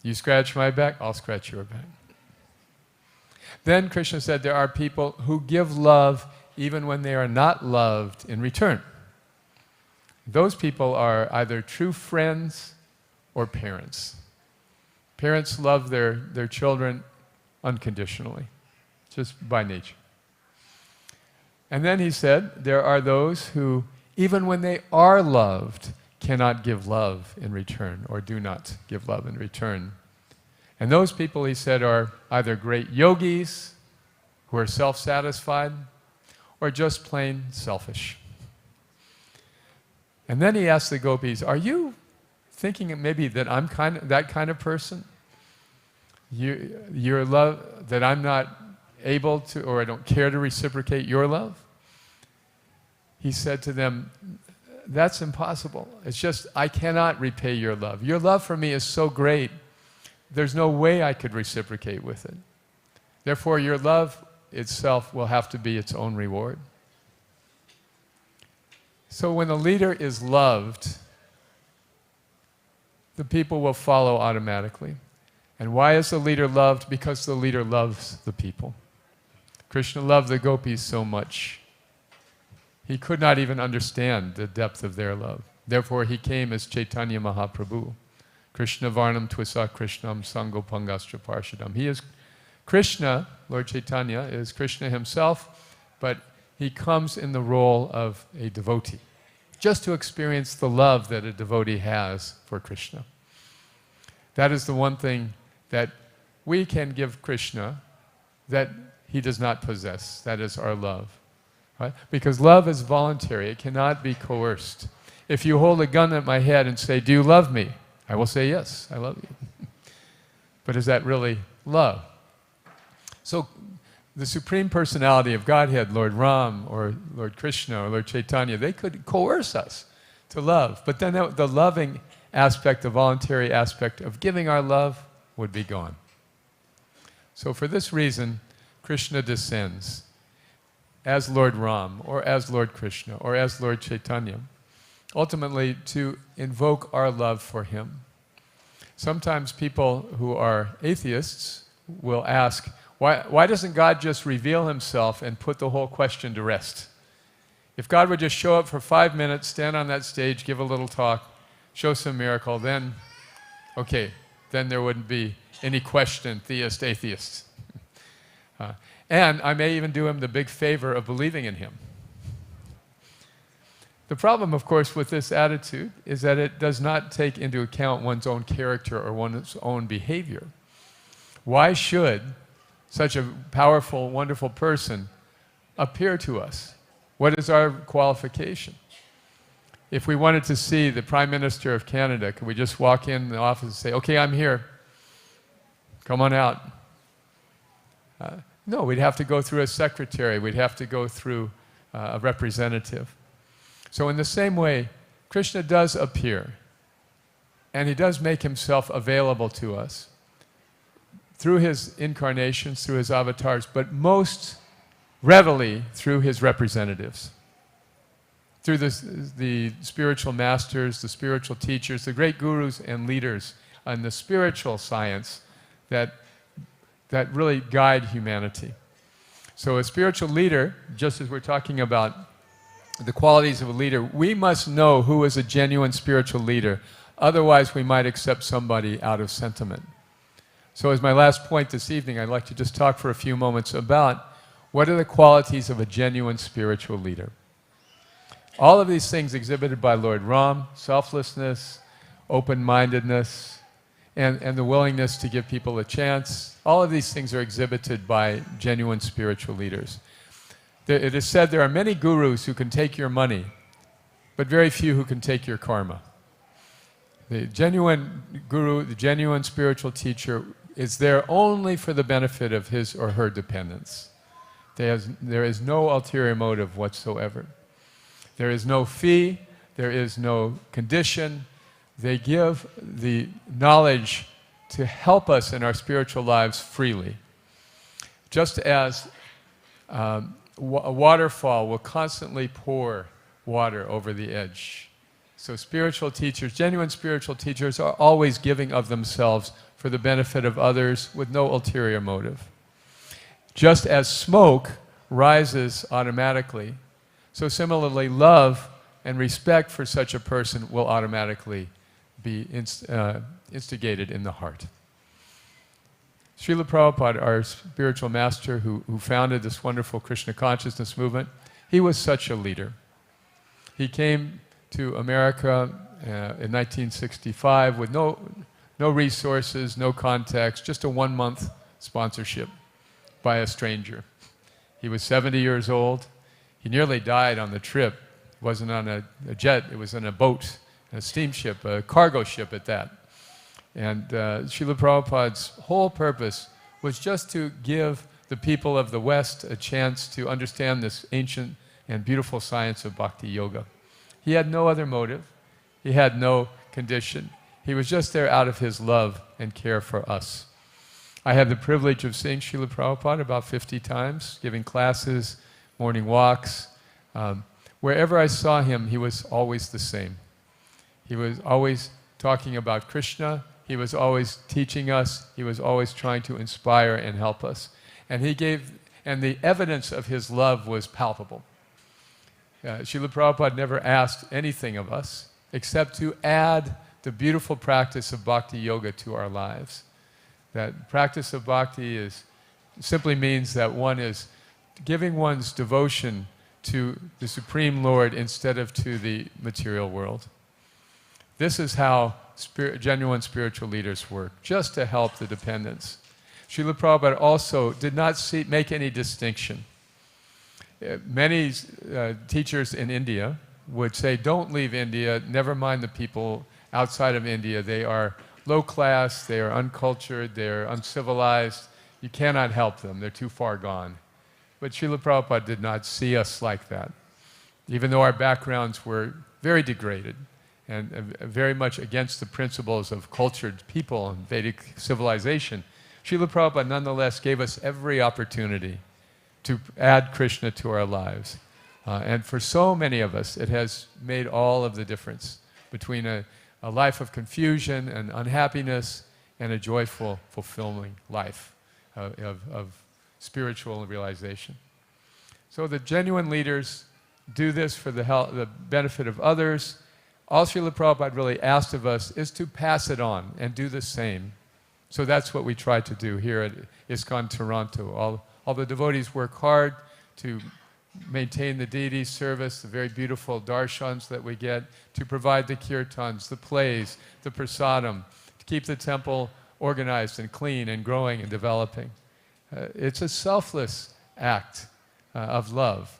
You scratch my back, I'll scratch your back. Then Krishna said there are people who give love even when they are not loved in return. Those people are either true friends or parents. Parents love their children unconditionally, just by nature. And then he said, there are those who, even when they are loved, cannot give love in return, or do not give love in return. And those people, he said, are either great yogis, who are self-satisfied, or just plain selfish. And then he asked the gopis, are you thinking maybe that I'm that kind of person? Your love, that I'm not able to, or I don't care to reciprocate your love? He said to them, that's impossible. It's just, I cannot repay your love. Your love for me is so great, there's no way I could reciprocate with it. Therefore, your love itself will have to be its own reward. So when the leader is loved, the people will follow automatically. And why is the leader loved? Because the leader loves the people. Krishna loved the gopis so much. He could not even understand the depth of their love. Therefore, he came as Chaitanya Mahaprabhu. Krishna Varnam Twisa Krishnam Sango Pangastra Parshadam. He is Krishna, Lord Chaitanya, is Krishna himself, but he comes in the role of a devotee, just to experience the love that a devotee has for Krishna. That is the one thing that we can give Krishna that he does not possess. That is our love. Right? Because love is voluntary. It cannot be coerced. If you hold a gun at my head and say, do you love me? I will say, yes, I love you. But is that really love? So the Supreme Personality of Godhead, Lord Ram or Lord Krishna or Lord Chaitanya, they could coerce us to love. But then the loving aspect, the voluntary aspect of giving our love would be gone. So for this reason, Krishna descends as Lord Ram, or as Lord Krishna, or as Lord Chaitanya, ultimately to invoke our love for him. Sometimes people who are atheists will ask, why doesn't God just reveal himself and put the whole question to rest? If God would just show up for 5 minutes, stand on that stage, give a little talk, show some miracle, then, okay, then there wouldn't be any question, theist, atheist. And I may even do him the big favor of believing in him. The problem, of course, with this attitude is that it does not take into account one's own character or one's own behavior. Why should such a powerful, wonderful person appear to us? What is our qualification? If we wanted to see the Prime Minister of Canada, could we just walk in the office and say, okay, I'm here. Come on out. No, we'd have to go through a secretary. We'd have to go through a representative. So in the same way, Krishna does appear, and he does make himself available to us through his incarnations, through his avatars, but most readily through his representatives, through the spiritual masters, the spiritual teachers, the great gurus and leaders in the spiritual science that really guide humanity. So a spiritual leader, just as we're talking about the qualities of a leader, we must know who is a genuine spiritual leader. Otherwise, we might accept somebody out of sentiment. So as my last point this evening, I'd like to just talk for a few moments about what are the qualities of a genuine spiritual leader. All of these things exhibited by Lord Ram, selflessness, open-mindedness, and the willingness to give people a chance, all of these things are exhibited by genuine spiritual leaders. It is said there are many gurus who can take your money, but very few who can take your karma. The genuine guru, the genuine spiritual teacher, is there only for the benefit of his or her dependents. There is no ulterior motive whatsoever. There is no fee, there is no condition. They give the knowledge to help us in our spiritual lives freely. Just as a waterfall will constantly pour water over the edge. So spiritual teachers, genuine spiritual teachers, are always giving of themselves for the benefit of others with no ulterior motive. Just as smoke rises automatically, so similarly love and respect for such a person will automatically be instigated in the heart. Srila Prabhupada, our spiritual master who founded this wonderful Krishna consciousness movement, he was such a leader. He came to America in 1965 with no resources, no contacts, just a 1-month sponsorship by a stranger. He was 70 years old. He nearly died on the trip. It wasn't on a jet, it was on a boat, a steamship, a cargo ship at that. And Srila Prabhupada's whole purpose was just to give the people of the West a chance to understand this ancient and beautiful science of bhakti yoga. He had no other motive. He had no condition. He was just there out of his love and care for us. I had the privilege of seeing Srila Prabhupada about 50 times, giving classes, morning walks. Wherever I saw him, he was always the same. He was always talking about Krishna. He was always teaching us. He was always trying to inspire and help us. And the evidence of his love was palpable. Srila Prabhupada never asked anything of us except to add the beautiful practice of bhakti yoga to our lives. That practice of bhakti simply means that one is giving one's devotion to the Supreme Lord instead of to the material world. This is how genuine spiritual leaders work, just to help the dependents. Srila Prabhupada also did not make any distinction. Many teachers in India would say, don't leave India, never mind the people outside of India. They are low class, they are uncultured, they are uncivilized. You cannot help them, they're too far gone. But Srila Prabhupada did not see us like that. Even though our backgrounds were very degraded and very much against the principles of cultured people and Vedic civilization, Srila Prabhupada nonetheless gave us every opportunity to add Krishna to our lives. And for so many of us, it has made all of the difference between a life of confusion and unhappiness and a joyful, fulfilling life of spiritual realization. So the genuine leaders do this for the benefit of others. All Srila Prabhupada really asked of us is to pass it on and do the same. So that's what we try to do here at ISKCON Toronto. All the devotees work hard to maintain the deity's service, the very beautiful darshans that we get, to provide the kirtans, the plays, the prasadam, to keep the temple organized and clean and growing and developing. It's a selfless act of love,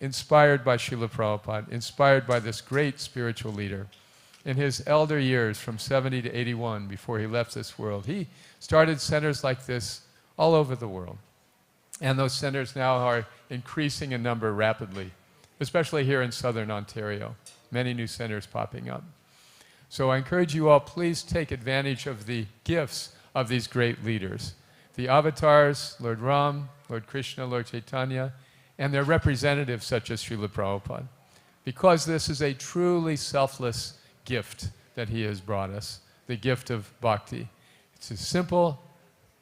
inspired by Srila Prabhupada, inspired by this great spiritual leader. In his elder years, from 70 to 81, before he left this world, he started centers like this all over the world. And those centers now are increasing in number rapidly, especially here in southern Ontario. Many new centers popping up. So I encourage you all, please take advantage of the gifts of these great leaders. The avatars, Lord Ram, Lord Krishna, Lord Chaitanya, and their representatives such as Srila Prabhupada. Because this is a truly selfless gift that he has brought us, the gift of bhakti. It's a simple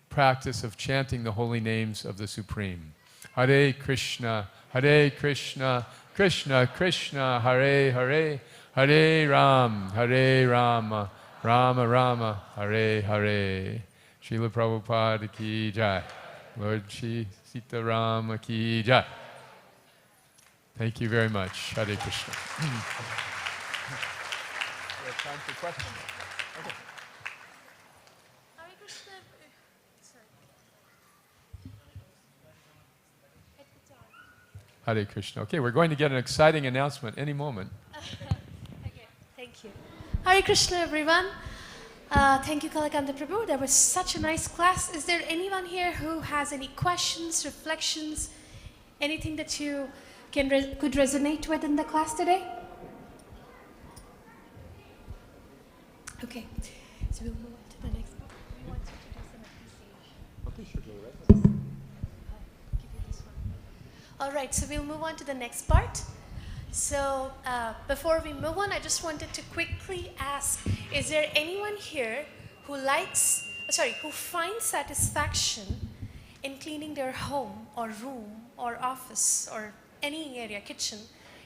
practice of chanting the holy names of the Supreme. Hare Krishna, Krishna Krishna, Hare Hare, Hare Rama, Rama Rama, Hare Hare. Srila Prabhupada ki jai. Lord Shri Sita Rama ki jai. Thank you very much. Hare Krishna. We have time for questions. Okay. Hare Krishna. Sorry. Hare Krishna. Okay, we're going to get an exciting announcement any moment. Okay, thank you. Hare Krishna, everyone. Thank you, Kalakanta Prabhu. That was such a nice class. Is there anyone here who has any questions, reflections, anything that you could resonate with in the class today? Okay, so we'll move on to the next one. We want you to do some appreciation. Okay, sure, go right. Give you this one. All right, so we'll move on to the next part. So before we move on, I just wanted to quickly ask, is there anyone here who who finds satisfaction in cleaning their home or room or office or any area, kitchen?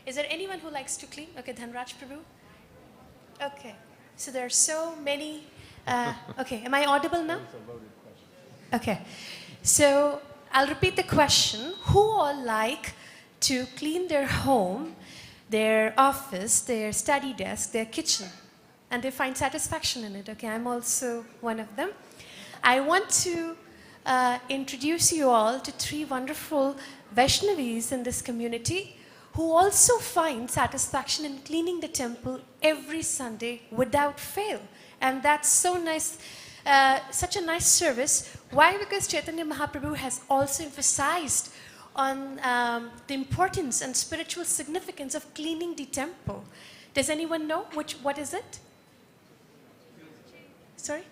Is there anyone who likes to clean? Okay, Dhanraj Prabhu? Okay, so there are so many. Okay, am I audible now? Okay, so I'll repeat the question. Who all like to clean their home, their office, their study desk, their kitchen, and they find satisfaction in it? Okay, I'm also one of them. I want to introduce you all to three wonderful Vaishnavis in this community who also find satisfaction in cleaning the temple every Sunday without fail. And that's so nice, such a nice service. Why? Because Chaitanya Mahaprabhu has also emphasized on the importance and spiritual significance of cleaning the temple. Does anyone know what is it? Sorry?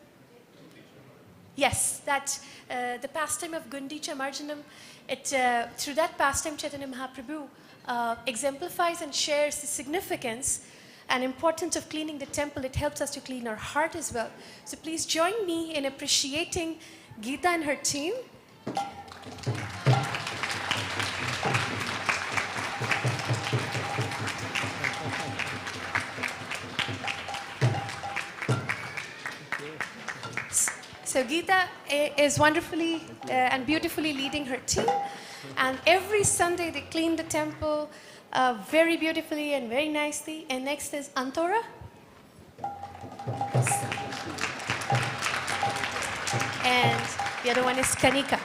Yes, that the pastime of Gundicha Marjanam, through that pastime Chaitanya Mahaprabhu exemplifies and shares the significance and importance of cleaning the temple. It helps us to clean our heart as well. So please join me in appreciating Geeta and her team. So Geeta is wonderfully and beautifully leading her team, and every Sunday they clean the temple very beautifully and very nicely. And next is Antora. And the other one is Kanika.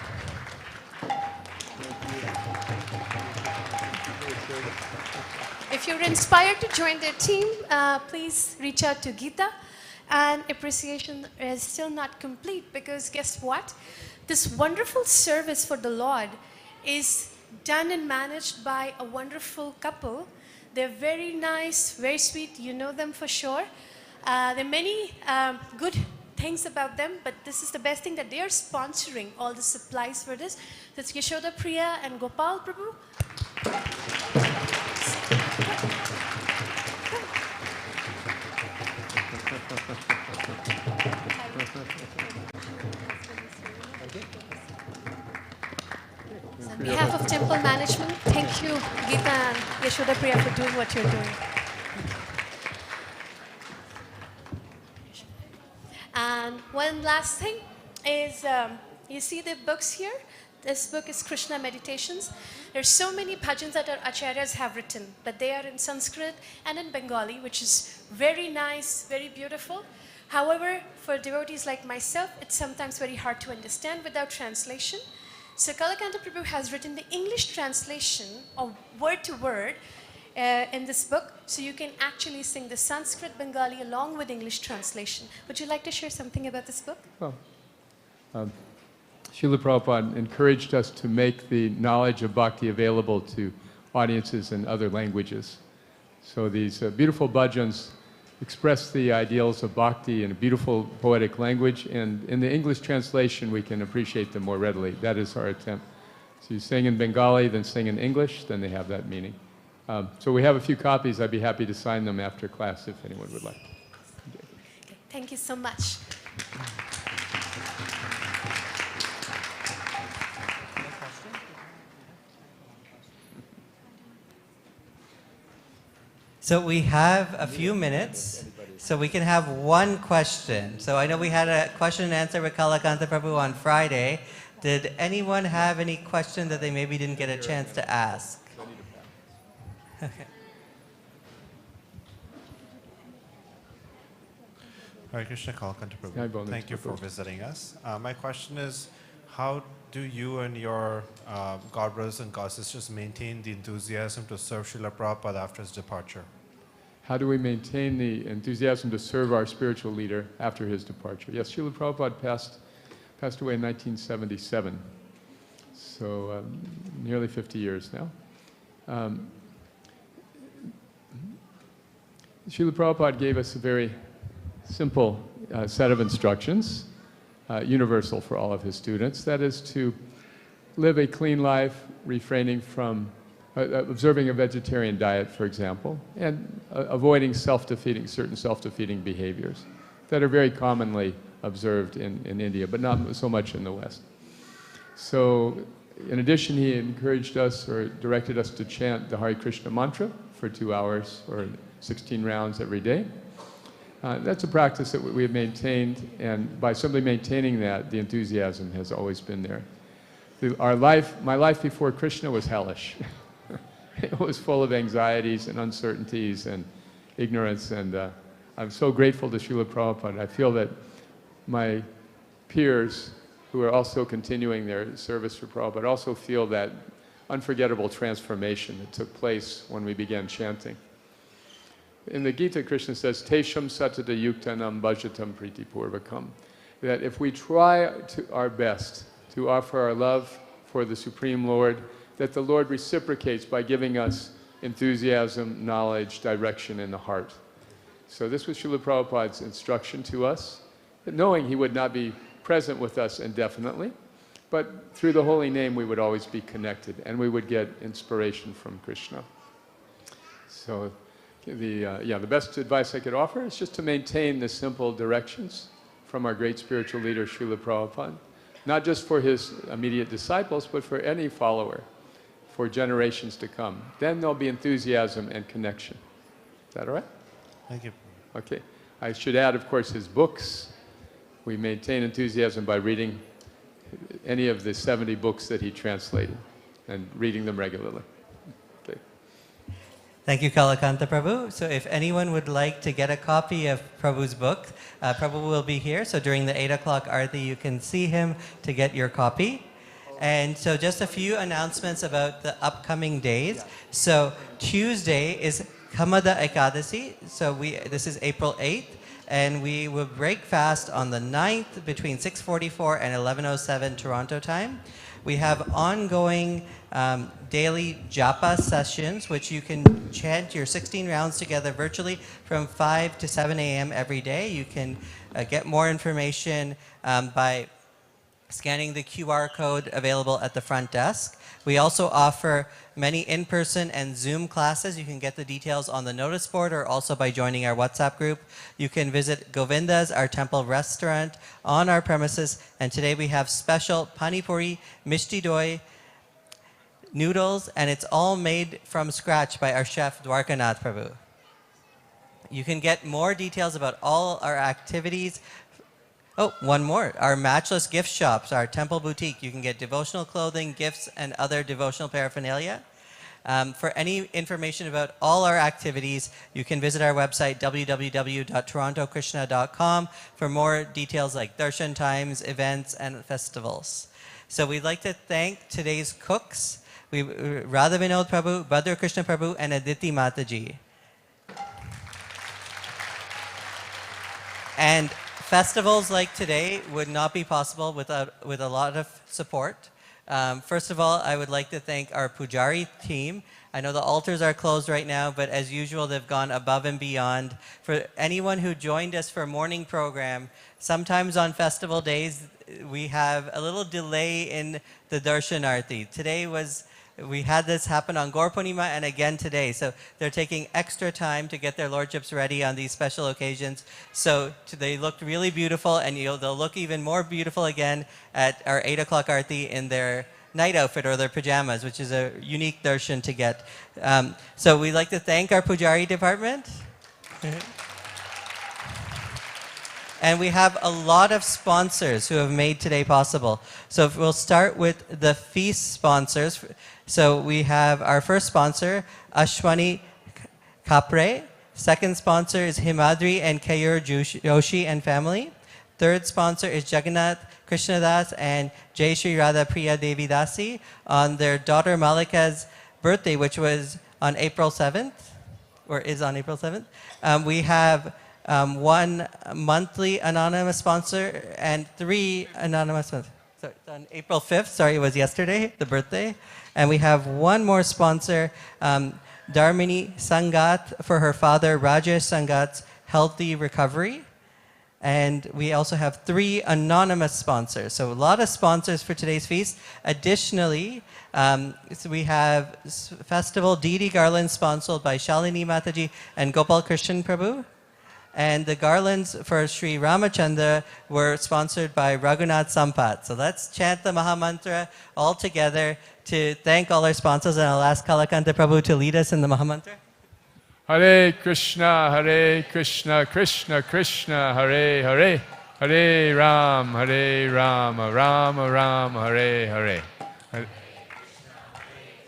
If you're inspired to join their team, please reach out to Geeta. And appreciation is still not complete, because guess what? This wonderful service for the Lord is done and managed by a wonderful couple. They're very nice, very sweet. You know them for sure. There are many good things about them, but this is the best thing, that they are sponsoring all the supplies for this. That's Yashoda Priya and Gopal Prabhu. So on behalf of temple management, thank you, Geeta and Yashoda Priya, for doing what you're doing. And one last thing is, you see the books here? This book is Krishna Meditations. There's so many bhajans that our acharyas have written, but they are in Sanskrit and in Bengali, which is very nice, very beautiful. However, for devotees like myself, it's sometimes very hard to understand without translation. So Kalakanta Prabhu has written the English translation of word to word in this book, so you can actually sing the Sanskrit Bengali along with English translation. Would you like to share something about this book? Well, Srila Prabhupada encouraged us to make the knowledge of bhakti available to audiences in other languages. So these beautiful bhajans express the ideals of bhakti in a beautiful poetic language, and in the English translation we can appreciate them more readily. That is our attempt. So you sing in Bengali, then sing in English, then they have that meaning. So we have a few copies. I'd be happy to sign them after class if anyone would like. Thank you so much. So we have a few minutes, so we can have one question. So I know we had a question and answer with Kalakanta Prabhu on Friday. Did anyone have any question that they maybe didn't get a chance to ask? Okay. Hare Krishna, Kalakanta Hi, Prabhu. Bonus. Thank you for visiting us. My question is, how do you and your God brothers and God sisters maintain the enthusiasm to serve Srila Prabhupada after his departure? How do we maintain the enthusiasm to serve our spiritual leader after his departure? Yes, Srila Prabhupada passed away in 1977, so nearly 50 years now. Srila Prabhupada gave us a very simple set of instructions, universal for all of his students. That is to live a clean life, refraining from observing a vegetarian diet, for example, and avoiding certain self-defeating behaviors that are very commonly observed in India, but not so much in the West. So, in addition, he encouraged us or directed us to chant the Hare Krishna mantra for 2 hours or 16 rounds every day. That's a practice that we have maintained, and by simply maintaining that, the enthusiasm has always been there. My life before Krishna was hellish. It was full of anxieties and uncertainties and ignorance, and I'm so grateful to Srila Prabhupada. I feel that my peers who are also continuing their service for Prabhupada also feel that unforgettable transformation that took place when we began chanting. In the Gita, Krishna says, Tesham satata yuktanam bhajatam priti purvakam. That if we try our best to offer our love for the Supreme Lord, that the Lord reciprocates by giving us enthusiasm, knowledge, direction in the heart. So this was Srila Prabhupada's instruction to us, that knowing he would not be present with us indefinitely, but through the holy name we would always be connected and we would get inspiration from Krishna. So the best advice I could offer is just to maintain the simple directions from our great spiritual leader, Srila Prabhupada, not just for his immediate disciples, but for any follower, for generations to come. Then there'll be enthusiasm and connection. Is that all right? Thank you. Okay. I should add, of course, his books. We maintain enthusiasm by reading any of the 70 books that he translated and reading them regularly. Okay. Thank you, Kalakanta Prabhu. So if anyone would like to get a copy of Prabhu's book, Prabhu will be here. So during the 8 o'clock Aarti, you can see him to get your copy. And so just a few announcements about the upcoming days. So Tuesday is Kamada Ekadasi. So this is April 8th. And we will break fast on the 9th between 6:44 and 11:07 Toronto time. We have ongoing daily japa sessions, which you can chant your 16 rounds together virtually from 5 to 7 a.m. every day. You can get more information by scanning the QR code available at the front desk. We also offer many in-person and Zoom classes. You can get the details on the notice board or also by joining our WhatsApp group. You can visit Govinda's, our temple restaurant, on our premises. And today we have special Pani Puri, Mishti Doi, noodles, and it's all made from scratch by our chef, Dwarkanath Prabhu. You can get more details about all our activities. Oh, one more. Our matchless gift shops, our temple boutique. You can get devotional clothing, gifts, and other devotional paraphernalia. For any information about all our activities, you can visit our website, www.torontokrishna.com, for more details like darshan times, events, and festivals. So we'd like to thank today's cooks, Radha Vinod Prabhu, Bhadra Krishna Prabhu, and Aditi Mataji. And Festivals like today would not be possible with a lot of support. First of all, I would like to thank our Pujari team. I know the altars are closed right now, but as usual, they've gone above and beyond. For anyone who joined us for a morning program, sometimes on festival days, we have a little delay in the Darshan Arti. We had this happen on Gaur Purnima and again today. So they're taking extra time to get their lordships ready on these special occasions. So they looked really beautiful, and they'll look even more beautiful again at our 8 o'clock Arti in their night outfit or their pajamas, which is a unique darshan to get. So we'd like to thank our Pujari department. And we have a lot of sponsors who have made today possible. So we'll start with the feast sponsors. So we have our first sponsor, Ashwani Kapre. Second sponsor is Himadri and Kayur Joshi and family. Third sponsor is Jagannath Krishnadas and Jai Shri Radha Priya Devi Dasi on their daughter Malika's birthday, which was on April 7th, or is on April 7th. We have one monthly anonymous sponsor and 3 anonymous sponsors. So on April 5th, sorry, it was yesterday, the birthday. And we have one more sponsor, Dharmini Sangat, for her father, Rajesh Sangat's healthy recovery. And we also have 3 anonymous sponsors. So a lot of sponsors for today's feast. Additionally, so we have festival Didi garlands sponsored by Shalini Mataji and Gopal Krishnan Prabhu. And the garlands for Sri Ramachandra were sponsored by Raghunath Sampat. So let's chant the Mahamantra all together to thank all our sponsors. And I'll ask Kalakanta Prabhu to lead us in the Mahamantra. Hare Krishna, Krishna Krishna, Hare Hare, Hare Rama, Rama Rama, Hare Hare.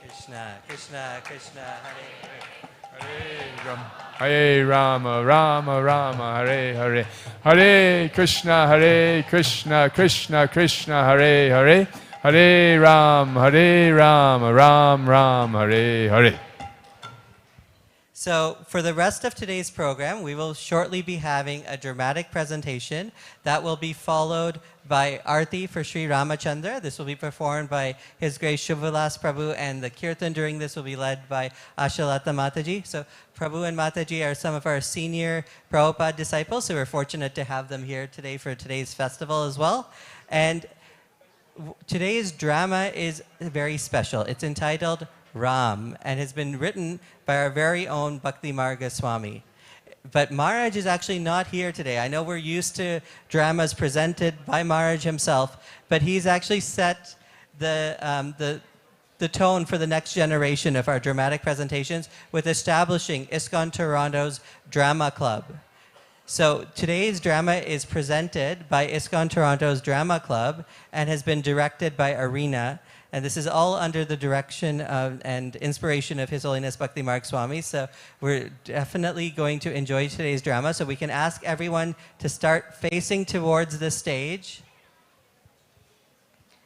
Krishna, Krishna Krishna, Hare Hare. Hare Rama, Rama Rama, Hare Hare. Hare Krishna, Krishna Krishna, Hare Hare. Hare Rama, Ram Ram, Hare Hare. So for the rest of today's program, we will shortly be having a dramatic presentation that will be followed by Arti for Sri Ramachandra. This will be performed by His Grace Shubhalas Prabhu, and the Kirtan during this will be led by Ashalata Mataji. So Prabhu and Mataji are some of our senior Prabhupada disciples, so we're fortunate to have them here today for today's festival as well. And today's drama is very special. It's entitled Ram and has been written by our very own Bhakti Marga Swami. But Maharaj is actually not here today. I know we're used to dramas presented by Maharaj himself, but he's actually set the tone for the next generation of our dramatic presentations with establishing ISKCON Toronto's Drama Club. So today's drama is presented by ISKCON Toronto's Drama Club and has been directed by Arena. And this is all under the direction and inspiration of His Holiness Bhakti Marg Swami. So we're definitely going to enjoy today's drama. So we can ask everyone to start facing towards the stage.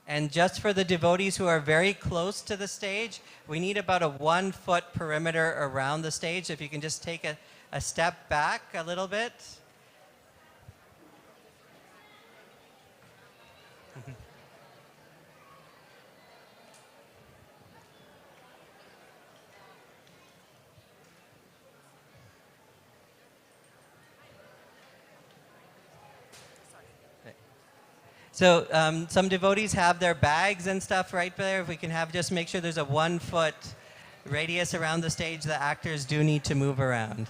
And just for the devotees who are very close to the stage, we need about a 1-foot perimeter around the stage. If you can just take a step back a little bit. So some devotees have their bags and stuff right there. If we can have, just make sure there's a 1-foot radius around the stage, the actors do need to move around.